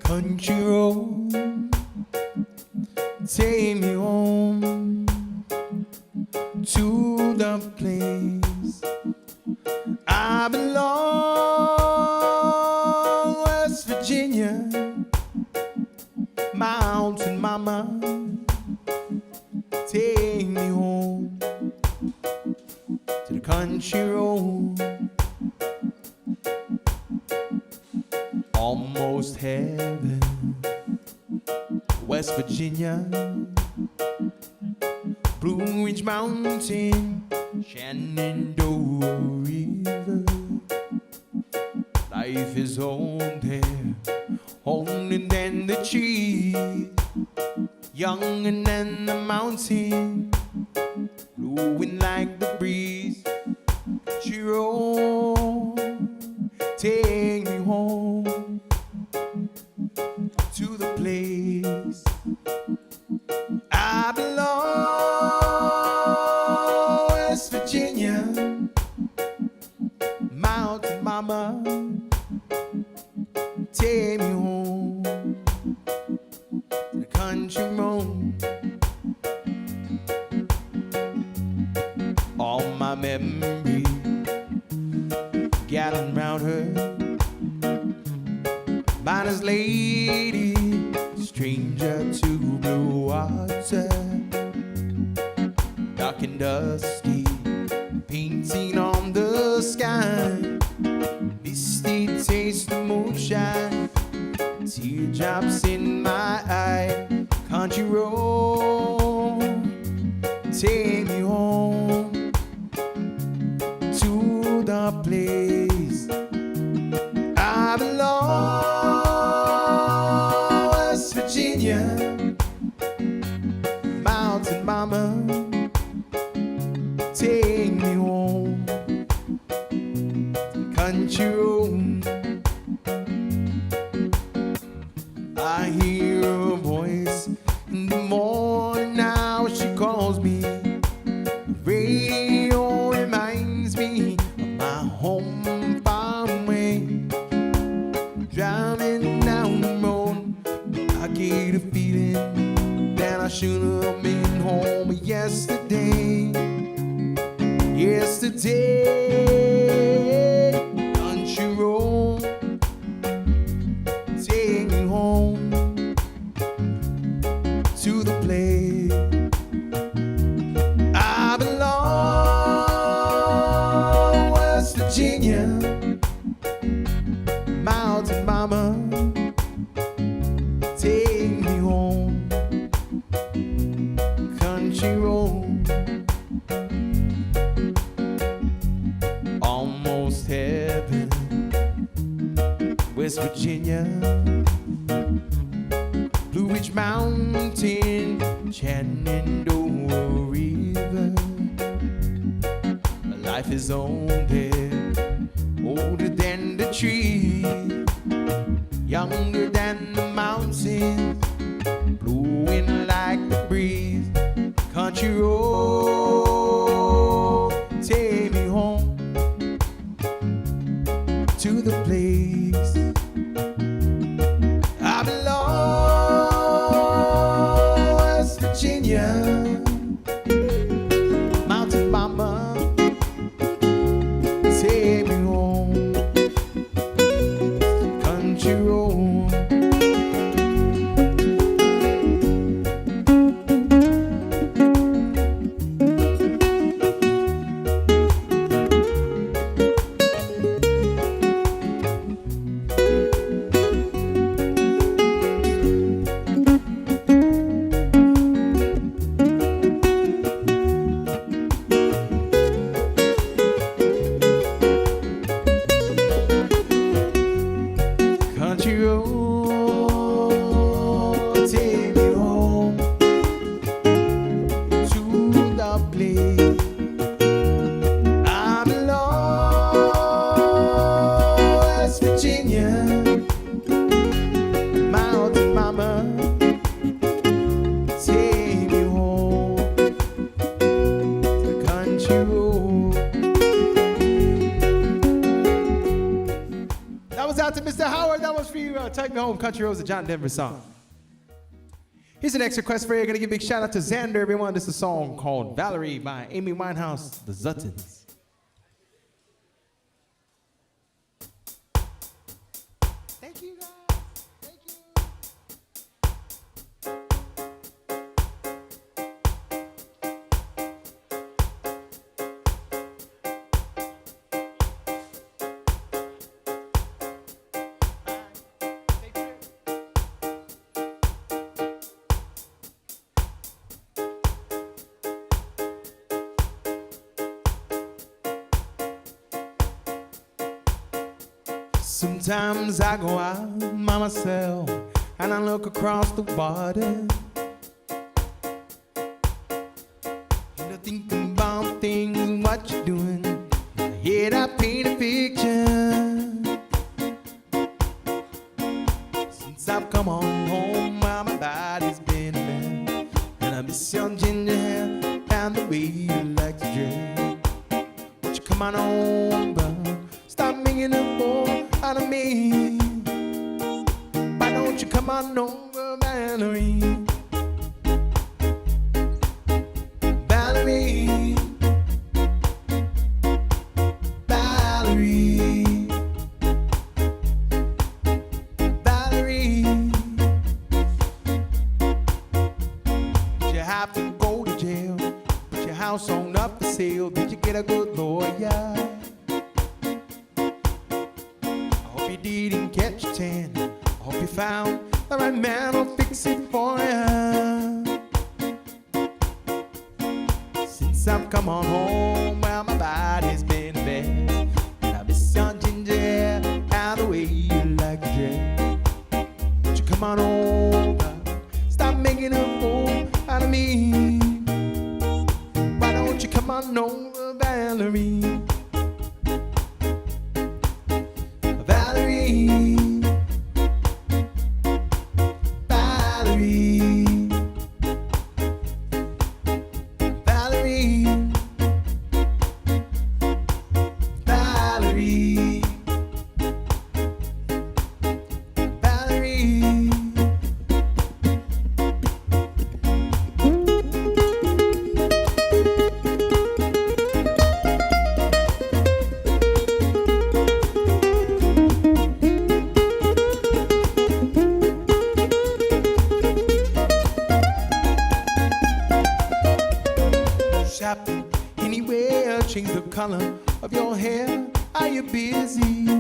S1: Country road, take me home to the place I belong, West Virginia, mountain mama, take me home to the country road. Almost heaven, West Virginia, Blue Ridge Mountain, Shenandoah River. Life is on there, older than the trees, younger than the mountain, blowing like the breeze. Country road, take me home to the place I belong, West Virginia, mountain mama, take me home to the country road. All my memories gathering round her, miner's lady, stranger to blue water, dark and dusty, painting on the sky, misty taste of moonshine, teardrops in my eye. Country road, take me home to the place I belong, West Virginia, mountain mama, take me home, country road. I hear a voice in the morning now, she calls me. The radio reminds me of my home far away. Driving down the road, I get a feeling that I should have been home yesterday. Yesterday, country road, take me home to the place country road, almost heaven, West Virginia, Blue Ridge Mountain, Shenandoah River. Life is on there, older than the tree, younger than the mountains, blowing like the breeze. Country road, take me home to the place I belong, West Virginia, mountain mama, take me home, country road. Country road, take me home to the place I belong, West Virginia, mountain mama, take me home to the country road. That was out to Mr. Howard. That was for you. Take Me Home, Country Roads, a John Denver song. Here's an next request for you. Gonna give a big shout out to Xander, everyone. This is a song called Valerie by Amy Winehouse, The Zuttons. Thank you, guys. Thank you. Sometimes I go out by myself and I look across the water, and I think about things, what you're doing. In my head I paint a picture. Since I've come on home, well, my body's been a mess, and I miss your ginger hair and the way you like to dress. Won't you come on over? Stop making a fool out of me. Why don't you come on over, Valerie? Valerie, Valerie, Valerie. Did you have to go to jail? Put your house on up for sale? Did you get a good lawyer? You didn't catch a tan. I hope you found the right man who'll fix it for you. Since I've come on home, well, my body's been a mess, and I miss your ginger hair and the way you like to dress. Won't you come on over? Stop making a fool out of me. Why don't you come on over, Valerie? Valerie, Valerie, Valerie, Valerie, Valerie. Shopping anywhere, change the color of your hair. Are you busy? Or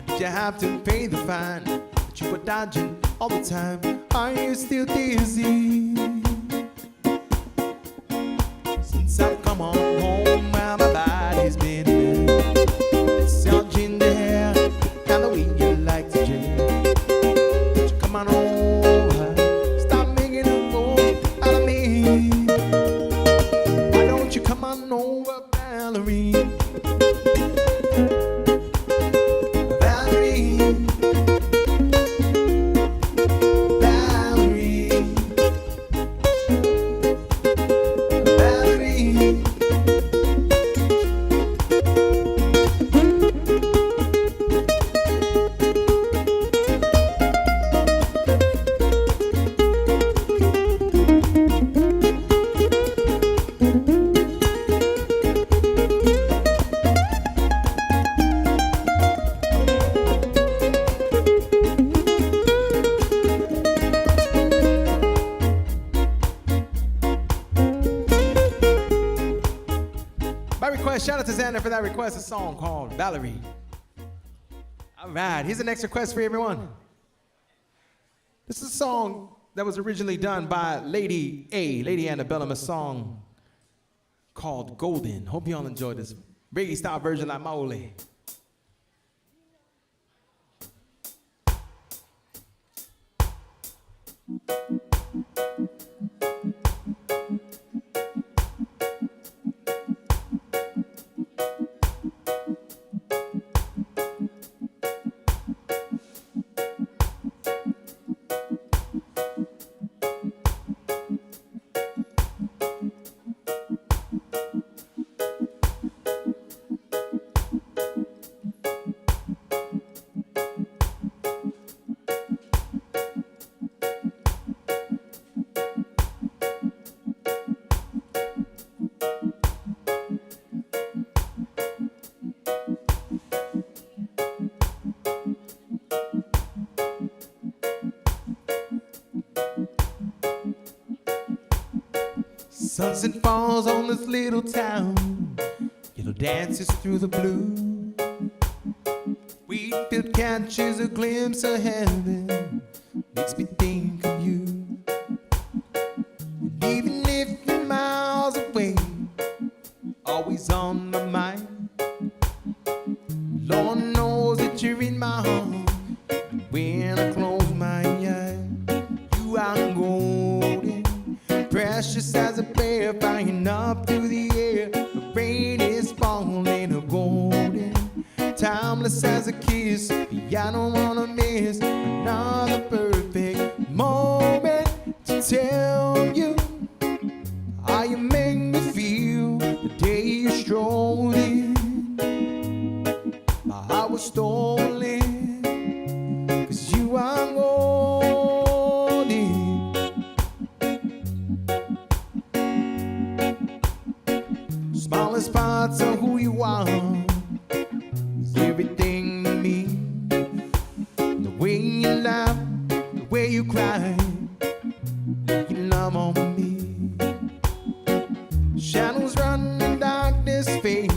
S1: did you have to pay the fine that you were dodging all the time. Are you still dizzy? Since I've come on home, well, my body's been there. It's your ginger hair, kind of way you like to drink. Won't you come on over, stop making a fool out of me. Why don't you come on over, Valerie? Shout out to Xander for that request, a song called Valerie. All right, here's the next request for everyone. This is a song that was originally done by Lady Annabellum, a song called Golden. Hope you all enjoyed this reggae style version like Maole. Sunset falls on this little town, yellow dances through the blue. Wheatfield catches a glimpse of heaven, makes me think of you. And even if you're miles away, always on my mind, Lord knows that you're in my heart. When I close my eyes, you are golden, precious as a prayer, flying up through the air. The rain is falling, a golden, timeless as a kiss. I don't wanna miss another perfect moment to tell you how you make me feel the day you strolled in. My heart was stolen, 'cause you are golden. Smallest parts of who you are is everything to me. The way you laugh, the way you cry, you love on me. Shadows run and darkness fade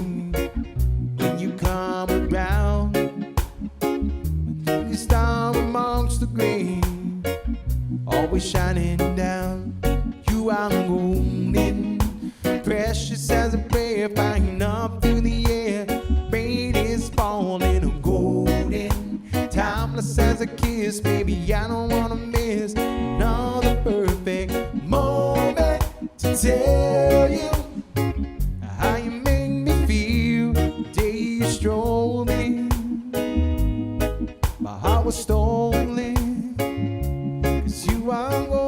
S1: when you come around. You star amongst the gray, always shining down. You are golden, precious as a prayer, flying up through the air. Rain is falling, a golden, timeless as a kiss. Baby, I don't wanna miss another perfect moment to tell you how you make me feel the day you strolled in. My heart was stolen, 'cause you are golden.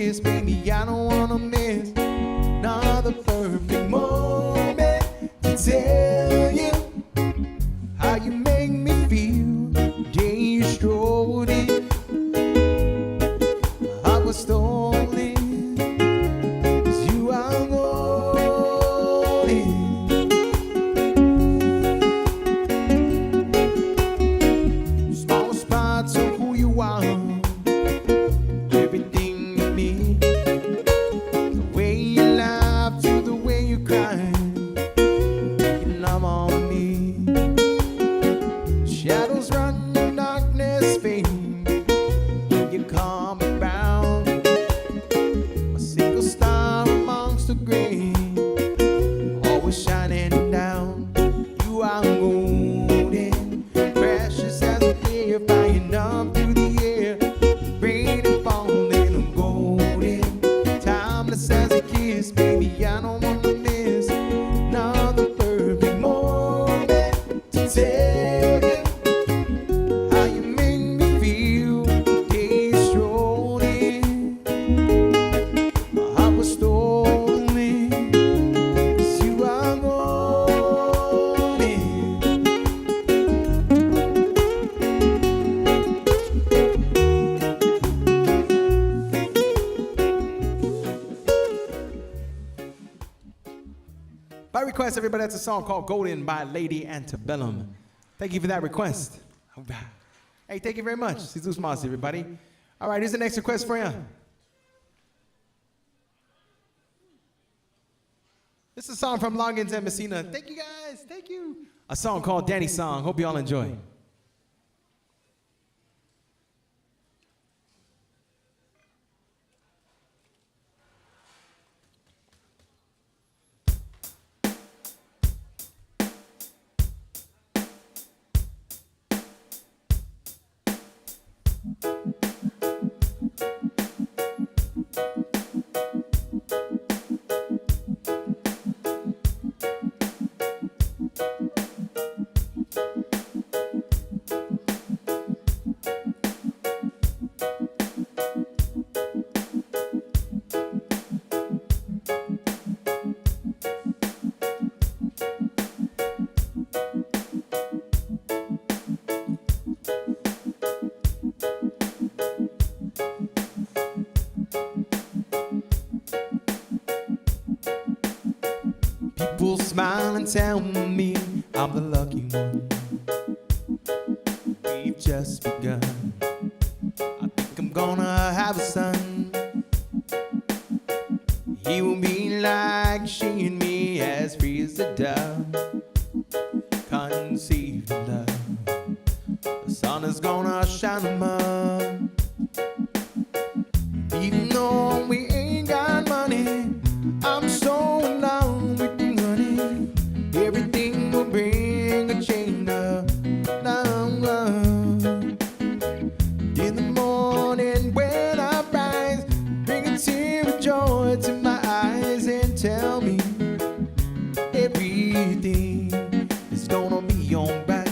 S1: kiss, baby, I don't wanna miss another perfect moment to tell you how you make me feel. The day you strolled in, my heart was stolen, 'cause you are golden. Small spots of who you are, everything you mean, the way you laugh to the way you cry, you love on me. Shadows run, darkness fade, when you come around, a single star amongst the gray, always shining down. You are golden, precious as a deer, flying up through the air, rain and falling, I'm golden, timeless as a kiss, baby, I don't wanna miss another perfect moment to tell you how you make me feel. The day you strolled in, my heart was stolen, 'cause you are golden. By request, everybody, that's a song called Golden by Lady Antebellum. Thank you for that request. All right. Hey, thank you very much. Jesus Mas, everybody. All right, here's the next request for you. This is a song from Longins and Messina. Thank you, guys. Thank you. A song called Danny's Song. Hope you all enjoy. People smile and tell me I'm the lucky one. We've just begun. I think I'm gonna have a son. He will be like she and me, as free as a dove, conceived in love. The sun is gonna shine him up. Even though we ain't got money, I'm so in love with you, honey. Everything will bring a change of love. In the morning when I rise, bring a tear of joy to my eyes and tell me everything is gonna be alright.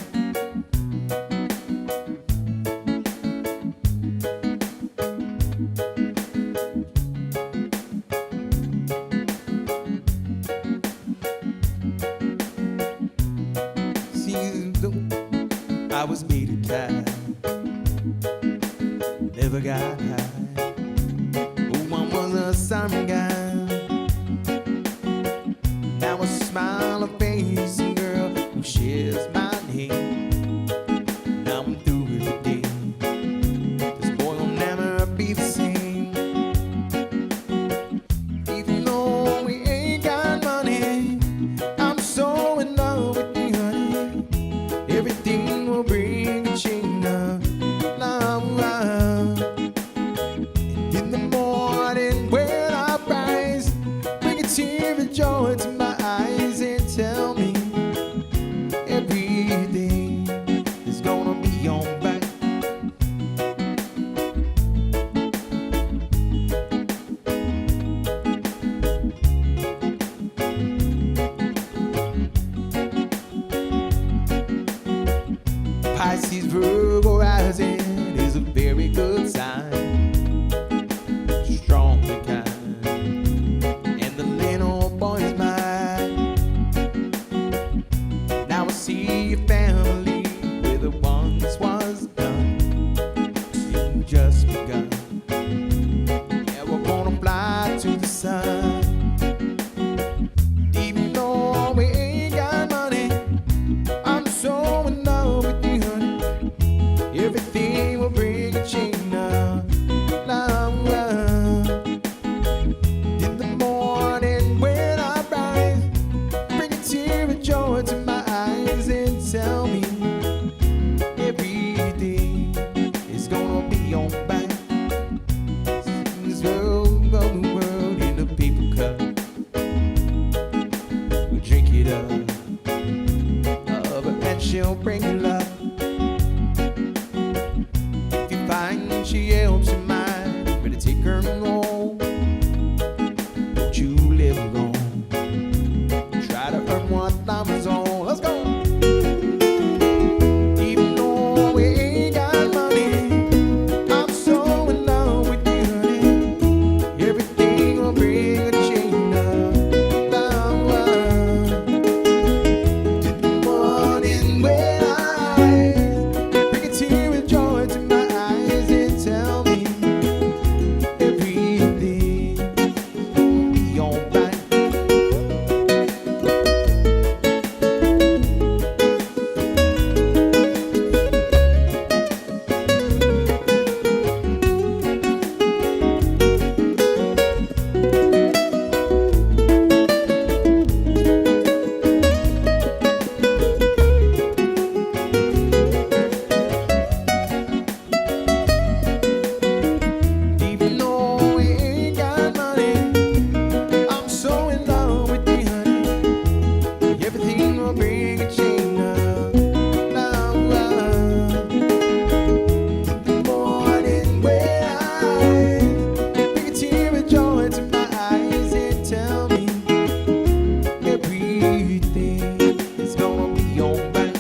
S1: to the sun. Even though we ain't got money, I'm so in love with you, honey. Everything will bring a change now. In the morning when I rise, bring a tear of joy to my eyes and tell me everything is gonna be alright. This world of the world in a paper cup, we drink it up, and she'll bring you love. If you find she helps your mind, better take her home. Don't you live alone. Try to earn what time is on. Let's go. Even though we ain't got money, I'm so in love with you, honey. Everything will bring a change up. To the morning when I bring a tear of joy to my eyes and tell me everything will be alright. Even though we ain't got money, I'm so in love with you, honey. Everything will bring a change now. In the morning when I bring a tear of joy to my eyes and tell me everything is gonna be alright.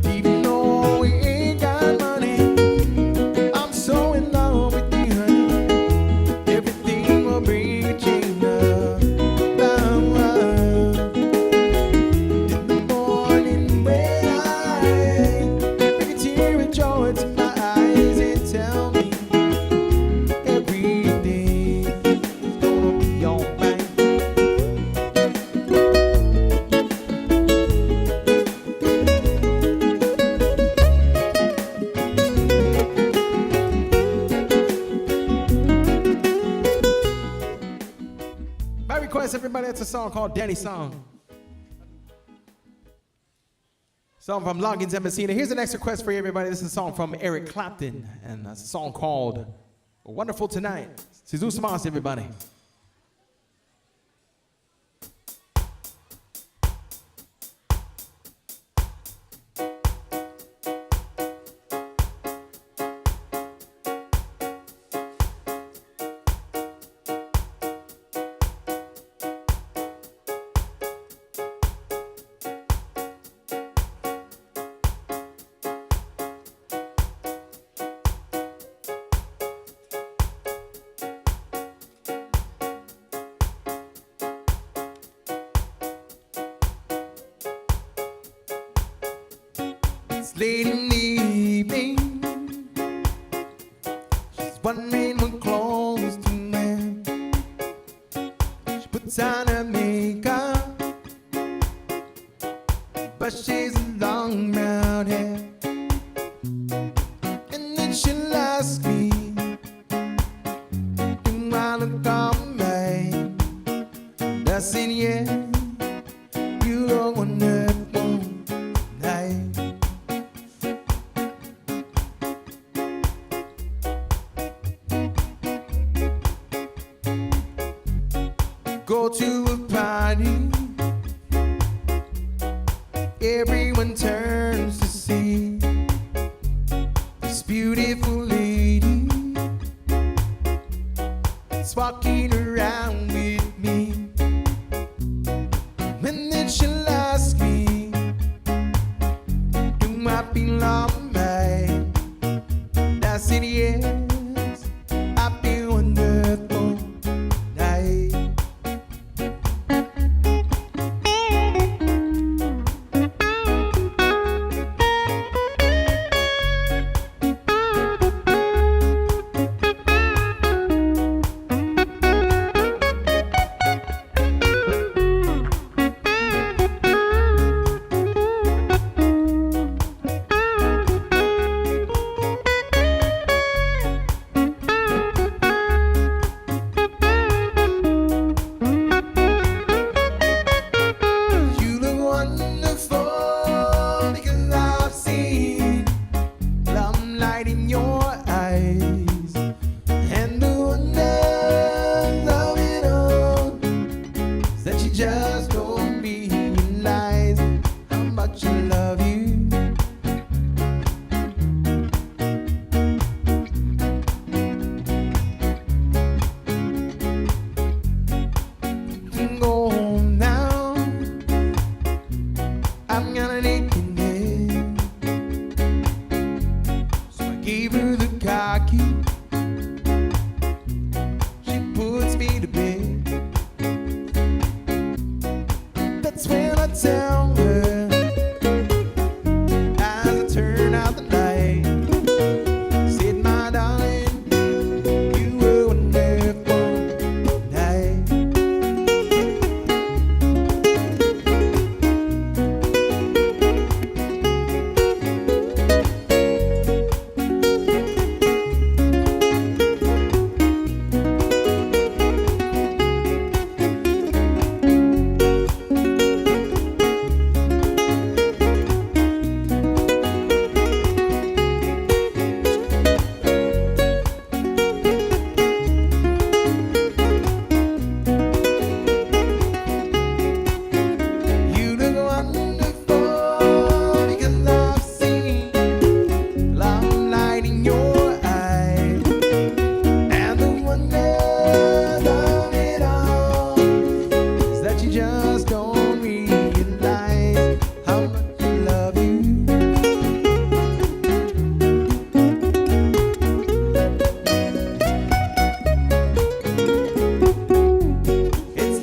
S1: Even though we ain't got money, I'm so in love with you, honey. Everything will bring a change now. In the morning when I bring a tear of joy to my eyes and tell me everything is gonna be alright. My request, everybody, it's a song called Danny's Song. Song from Loggins and Messina. Here's the next request for you, everybody. This is a song from Eric Clapton, and it's a song called Wonderful Tonight. Jesus Mas, everybody. It's late in the evening. She's wondering what clothes to wear. She puts on her makeup, brushes her long brown hair, and then she'll ask me, "Do you wanna come back?" And I said, "Yeah, you don't wanna go tonight." Go to a party, everyone turns to see this beautiful lady that's walking around with me. And then she'll ask me, I'm gonna need it. So I gave her the car key. She puts me to bed. That's when I tell her, as I turn out the light, said, my darling, you were wonderful night.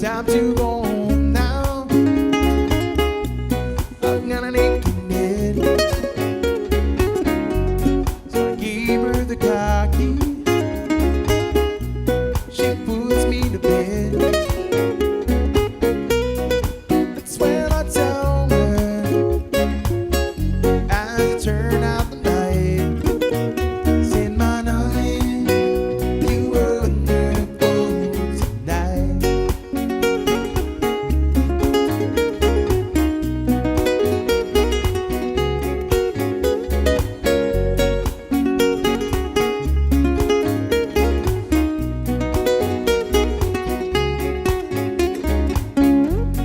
S1: Time to go home now. I'm gonna make it. So I gave her the car key. She puts me to bed. That's when I tell her, as I turn out the light, said, my darling, you were wonderful tonight.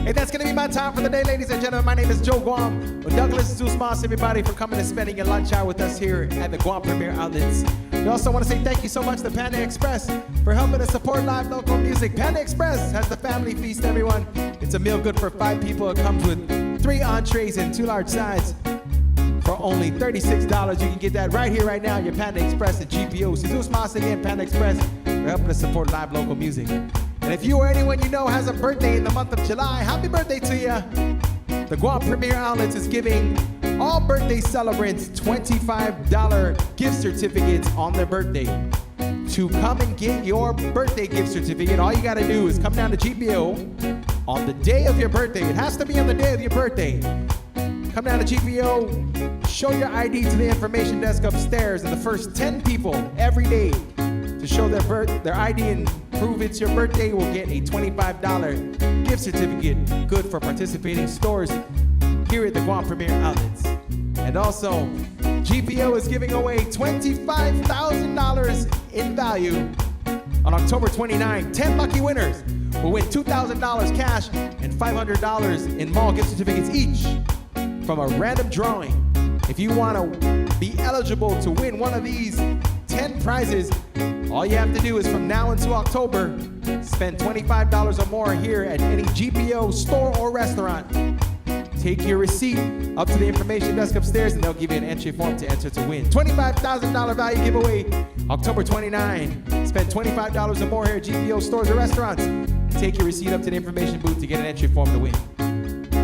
S1: Hey, that's gonna be my time for the day, ladies and gentlemen. My name is Joe Guam. Well, Douglas Zeusmas, everybody, for coming and spending your lunch hour with us here at the Guam Premier Outlets. We also want to say thank you so much to Panda Express for helping us support live local music. Panda Express has the family feast, everyone. It's a meal good for 5 people. It comes with 3 entrees and 2 large sides for only $36. You can get that right here, right now, at your Panda Express at GPO. Zeusmas again, Panda Express, for helping us support live local music. And if you or anyone you know has a birthday in the month of July, happy birthday to you. The Guam Premier Outlets is giving all birthday celebrants $25 gift certificates on their birthday. To come and get your birthday gift certificate, all you gotta do is come down to GPO on the day of your birthday. It has to be on the day of your birthday. Come down to GPO, show your ID to the information desk upstairs, and the first 10 people every day to show their ID and prove it's your birthday will get a $25 gift certificate, good for participating stores here at the Guam Premier Outlets. And also, GPO is giving away $25,000 in value on October 29. 10 lucky winners will win $2,000 cash and $500 in mall gift certificates each from a random drawing. If you want to be eligible to win one of these 10 prizes, all you have to do is from now until October, spend $25 or more here at any GPO store or restaurant. Take your receipt up to the information desk upstairs and they'll give you an entry form to enter to win. $25,000 value giveaway, October 29. Spend $25 or more here at GPO stores or restaurants. Take your receipt up to the information booth to get an entry form to win.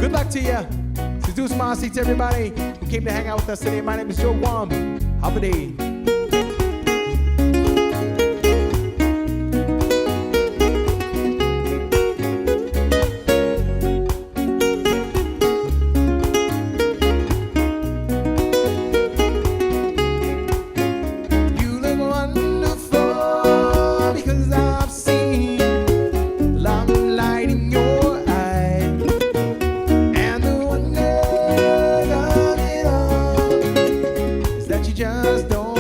S1: Good luck to you. Zeusmas to everybody who came to hang out with us today. My name is Joe Guam. Have a day. Just don't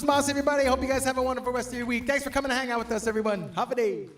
S1: Mas, everybody. I hope you guys have a wonderful rest of your week. Thanks for coming to hang out with us, everyone. Have a day.